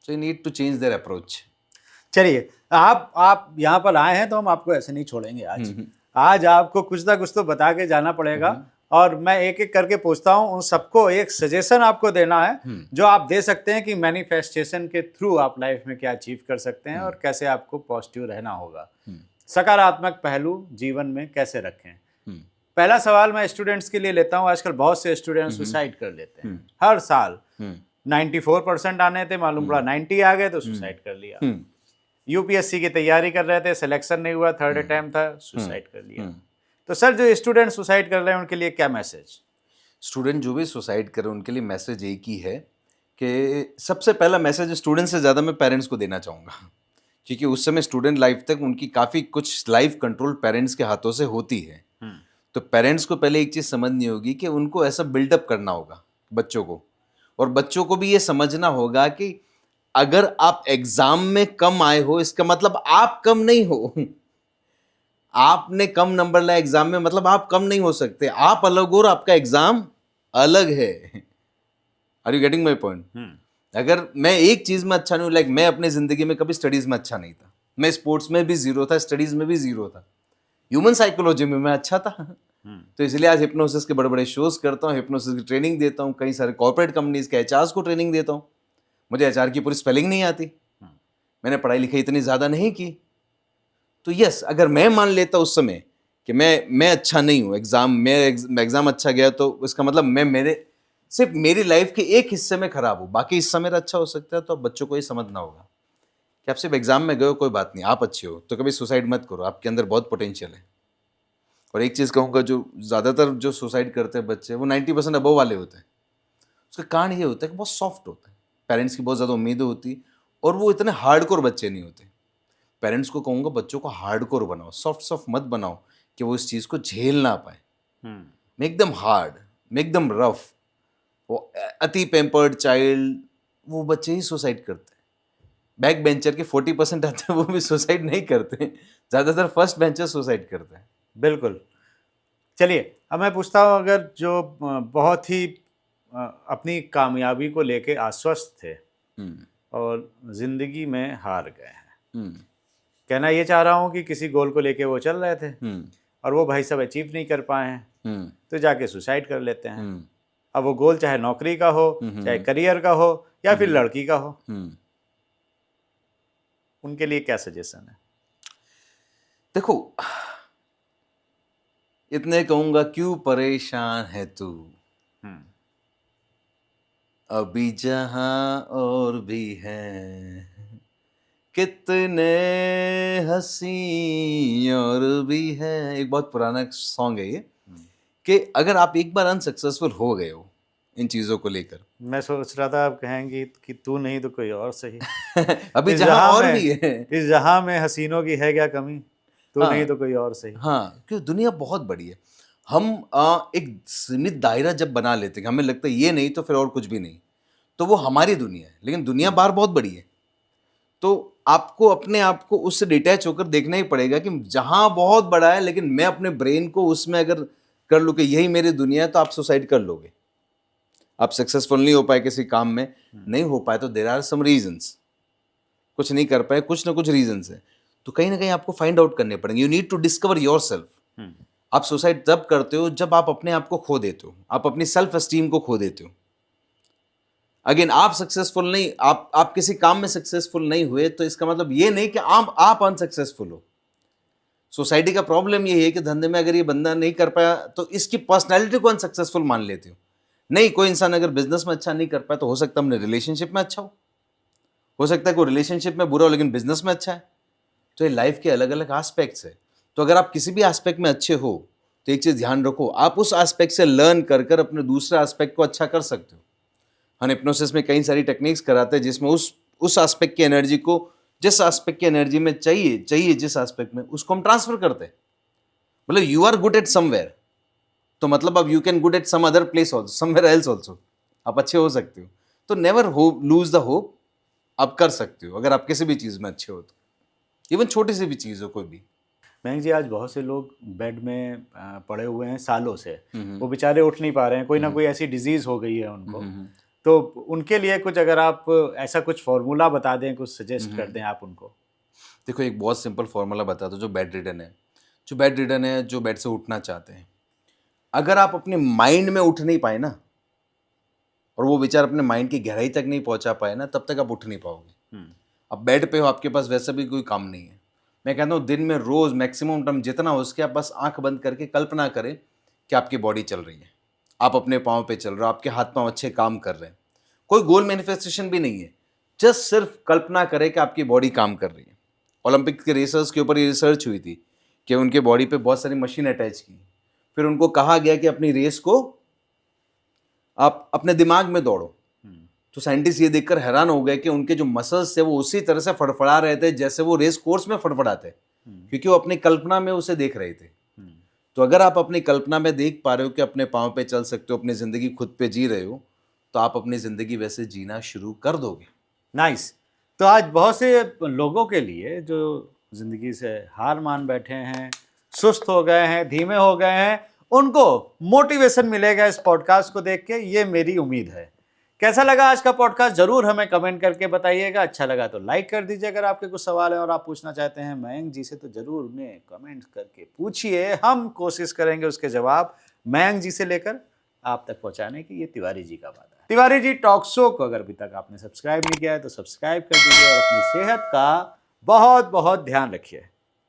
So you need to change their approach. चलिए, आप यहाँ पर आए हैं तो हम आपको ऐसे नहीं छोड़ेंगे। आज आपको कुछ ना कुछ तो बता के जाना पड़ेगा, और मैं एक एक करके पूछता हूँ, उन सबको एक सजेशन आपको देना है जो आप दे सकते हैं कि मैनिफेस्टेशन के थ्रू आप लाइफ में क्या अचीव कर सकते हैं और कैसे आपको पॉजिटिव रहना होगा, सकारात्मक पहलू जीवन में कैसे रखें। पहला सवाल मैं स्टूडेंट्स के लिए लेता हूँ। आजकल बहुत से स्टूडेंट्स सुसाइड कर लेते हैं हर साल। 94% आने थे, मालूम पड़ा 90 आ गए तो सुसाइड कर लिया। यूपीएससी की तैयारी कर रहे थे, सिलेक्शन नहीं हुआ, थर्ड अटेम्प्ट था, सुसाइड कर लिया। तो सर, जो स्टूडेंट सुसाइड कर रहे हैं उनके लिए क्या मैसेज? स्टूडेंट जो भी सुसाइड कर रहे हैं उनके लिए मैसेज एक ही है कि सबसे पहला मैसेज स्टूडेंट से ज़्यादा मैं पेरेंट्स को देना चाहूँगा, क्योंकि उस समय स्टूडेंट लाइफ तक उनकी काफ़ी कुछ लाइफ कंट्रोल पेरेंट्स के हाथों से होती है। तो पेरेंट्स को पहले एक चीज़ समझनी होगी कि उनको ऐसा बिल्डअप करना होगा बच्चों को, और बच्चों को भी ये समझना होगा कि अगर आप एग्जाम में कम आए हो, इसका मतलब आप कम नहीं हो। आपने कम नंबर लाए एग्जाम में, मतलब आप कम नहीं हो सकते। आप अलग हो और आपका एग्जाम अलग है। Are you getting my point? अगर मैं एक चीज में अच्छा नहीं हूं, लाइक मैं अपनी जिंदगी में कभी स्टडीज में अच्छा नहीं था, मैं स्पोर्ट्स में भी जीरो था, स्टडीज में भी जीरो था, ह्यूमन साइकोलॉजी में मैं अच्छा था। तो इसलिए आज हिप्नोसिस के बड़े बड़े शोज करता हूँ, हिप्नोसिस की ट्रेनिंग देता हूँ, कई सारे कॉर्पोरेट कंपनीज के एचआर को ट्रेनिंग देता हूँ। मुझे एचआर की पूरी स्पेलिंग नहीं आती, मैंने पढ़ाई लिखाई इतनी ज़्यादा नहीं की। तो यस, अगर मैं मान लेता उस समय कि मैं अच्छा नहीं हूँ एग्ज़ाम में, एग्ज़ाम अच्छा गया तो इसका मतलब मैं सिर्फ मेरी लाइफ के एक हिस्से में खराब हूँ, बाकी हिस्सा मेरा अच्छा हो सकता है। तो अब बच्चों को ये समझना होगा कि आप सिर्फ एग्ज़ाम में गए हो, कोई बात नहीं, आप अच्छे हो, तो कभी सुसाइड मत करो, आपके अंदर बहुत पोटेंशियल है। और एक चीज़ कहूँगा, जो ज़्यादातर जो सुसाइड करते हैं बच्चे, वो 90% अबव वाले होते हैं। उसका कारण ये होता है कि बहुत सॉफ्ट होता है, पेरेंट्स की बहुत ज़्यादा उम्मीदें होती, और वो इतने हार्डकोर बच्चे नहीं होते। पेरेंट्स को कहूँगा बच्चों को हार्डकोर बनाओ, सॉफ्ट मत बनाओ कि वो इस चीज़ को झेल ना पाए। Make them hard, make them rough. वो अति पेम्पर्ड चाइल्ड, वो बच्चे ही सुसाइड करते हैं। बैक बेंचर के 40% आते हैं वो भी सुसाइड नहीं करते, ज़्यादातर फर्स्ट बेंचर सुसाइड करते हैं। बिल्कुल। चलिए, अब मैं पूछता हूँ, अगर जो बहुत ही अपनी कामयाबी को लेके आश्वस्त थे और ज़िंदगी में हार गए हैं, कहना ये चाह रहा हूँ कि किसी गोल को लेके वो चल रहे थे और वो भाई साहब अचीव नहीं कर पाए हैं, तो जाके सुसाइड कर लेते हैं। अब वो गोल चाहे नौकरी का हो, चाहे करियर का हो, या फिर लड़की का हो, उनके लिए क्या सजेशन है? देखो, इतने कहूंगा, क्यों परेशान है तू, अभी जहां और भी है, कितने हंसी और भी है। एक बहुत पुराना सॉन्ग है ये, कि अगर आप एक बार अनसक्सेसफुल हो गए हो इन चीजों को लेकर, मैं सोच रहा था आप कहेंगे कि तू नहीं तो कोई और सही। अभी जहां और भी है, इस जहां में हसीनों की है क्या कमी, तू नहीं तो कोई और सही। हाँ, क्योंकि दुनिया बहुत बड़ी है। हम एक सीमित दायरा जब बना लेते हैं, हमें लगता है ये नहीं तो फिर और कुछ भी नहीं, तो वो हमारी दुनिया है। लेकिन दुनिया बाहर बहुत बड़ी है, तो आपको अपने आप को उससे डिटैच होकर देखना ही पड़ेगा कि जहां बहुत बड़ा है, लेकिन मैं अपने ब्रेन को उसमें अगर कर लूँ कि यही मेरी दुनिया है, तो आप सुसाइड कर लोगे। आप सक्सेसफुल नहीं हो पाए किसी काम में, नहीं हो पाए, तो देयर आर सम रीजंस। कुछ नहीं कर पाए, कुछ ना कुछ रीजंस है, तो कहीं ना कहीं आपको फाइंड आउट करने पड़ेंगे। You need to discover yourself. आप सुसाइड तब करते हो जब आप अपने आप को खो देते हो, आप अपनी सेल्फ एस्टीम को खो देते हो। अगेन, आप सक्सेसफुल नहीं, आप किसी काम में सक्सेसफुल नहीं हुए, तो इसका मतलब ये नहीं कि आप अनसक्सेसफुल हो। सोसाइटी का प्रॉब्लम ये है कि धंधे में अगर ये बंदा नहीं कर पाया, तो इसकी पर्सनैलिटी को अनसक्सेसफुल मान लेते हो। नहीं, कोई इंसान अगर बिजनेस में अच्छा नहीं कर पाया, तो हो सकता है अपने रिलेशनशिप में अच्छा हो सकता है कोई रिलेशनशिप में बुरा हो लेकिन बिजनेस में अच्छा है। तो ये लाइफ के अलग अलग एस्पेक्ट्स है। तो अगर आप किसी भी एस्पेक्ट में अच्छे हो, तो एक चीज़ ध्यान रखो, आप उस एस्पेक्ट से लर्न कर कर अपने दूसरे एस्पेक्ट को अच्छा कर सकते हो। हम हिप्नोसिस में कई सारी टेक्निक्स कराते हैं जिसमें उस एस्पेक्ट की एनर्जी को, जिस एस्पेक्ट की एनर्जी में चाहिए जिस एस्पेक्ट में, उसको हम ट्रांसफर करते हैं। मतलब you are good at somewhere, तो मतलब अब you can good at some other place also, somewhere else also, आप अच्छे हो सकते हो। तो नेवर लूज द होप, आप कर सकते हो अगर आप किसी भी चीज़ में अच्छे हो तो, इवन छोटी सी भी चीज़ हो कोई भी। मयंक जी, आज बहुत से लोग बेड में पड़े हुए हैं सालों से, वो बेचारे उठ नहीं पा रहे हैं, कोई ना कोई ऐसी डिजीज हो गई है उनको, तो उनके लिए कुछ अगर आप ऐसा कुछ फॉर्मूला बता दें, कुछ सजेस्ट कर दें आप उनको। देखो, एक बहुत सिंपल फॉर्मूला बता दो। जो बेड रिडन है, जो बेड से उठना चाहते हैं, अगर आप अपने माइंड में उठ नहीं पाए ना, और वो विचार अपने माइंड की गहराई तक नहीं पहुंचा पाए ना, तब तक आप उठ नहीं पाओगे। अब बेड पे हो, आपके पास वैसे भी कोई काम नहीं है, मैं कहता हूँ दिन में रोज मैक्सिमम टाइम जितना हो सके, आप बस आंख बंद करके कल्पना करें कि आपकी बॉडी चल रही है, आप अपने पाँव पे चल रहे हो, आपके हाथ पाँव अच्छे काम कर रहे हैं, कोई गोल मैनिफेस्टेशन भी नहीं है, जस्ट सिर्फ कल्पना करें कि आपकी बॉडी काम कर रही है। ओलंपिक के रेसर्स के ऊपर ये रिसर्च हुई थी कि उनके बॉडी पे बहुत सारी मशीन अटैच की, फिर उनको कहा गया कि अपनी रेस को आप अपने दिमाग में दौड़ो। तो साइंटिस्ट ये देखकर हैरान हो गए कि उनके जो मसल्स थे वो उसी तरह से फड़फड़ा रहे थे जैसे वो रेस कोर्स में फड़फड़ाते, क्योंकि वो अपनी कल्पना में उसे देख रहे थे। तो अगर आप अपनी कल्पना में देख पा रहे हो कि अपने पाँव पे चल सकते हो, अपनी ज़िंदगी खुद पे जी रहे हो, तो आप अपनी ज़िंदगी वैसे जीना शुरू कर दोगे। नाइस। तो आज बहुत से लोगों के लिए जो ज़िंदगी से हार मान बैठे हैं, सुस्त हो गए हैं, धीमे हो गए हैं, उनको मोटिवेशन मिलेगा इस पॉडकास्ट को देख के, ये मेरी उम्मीद है। कैसा लगा आज का पॉडकास्ट जरूर हमें कमेंट करके बताइएगा। अच्छा लगा तो लाइक कर दीजिए। अगर आपके कुछ सवाल है और आप पूछना चाहते हैं मयंक जी से, तो जरूर उन्हें कमेंट करके पूछिए, हम कोशिश करेंगे उसके जवाब मयंक जी से लेकर आप तक पहुंचाने की। ये तिवारी जी का वादा है। तिवारी जी टॉक शो को अगर अभी तक आपने सब्सक्राइब नहीं किया है तो सब्सक्राइब कर दीजिए और अपनी सेहत का बहुत बहुत ध्यान रखिए।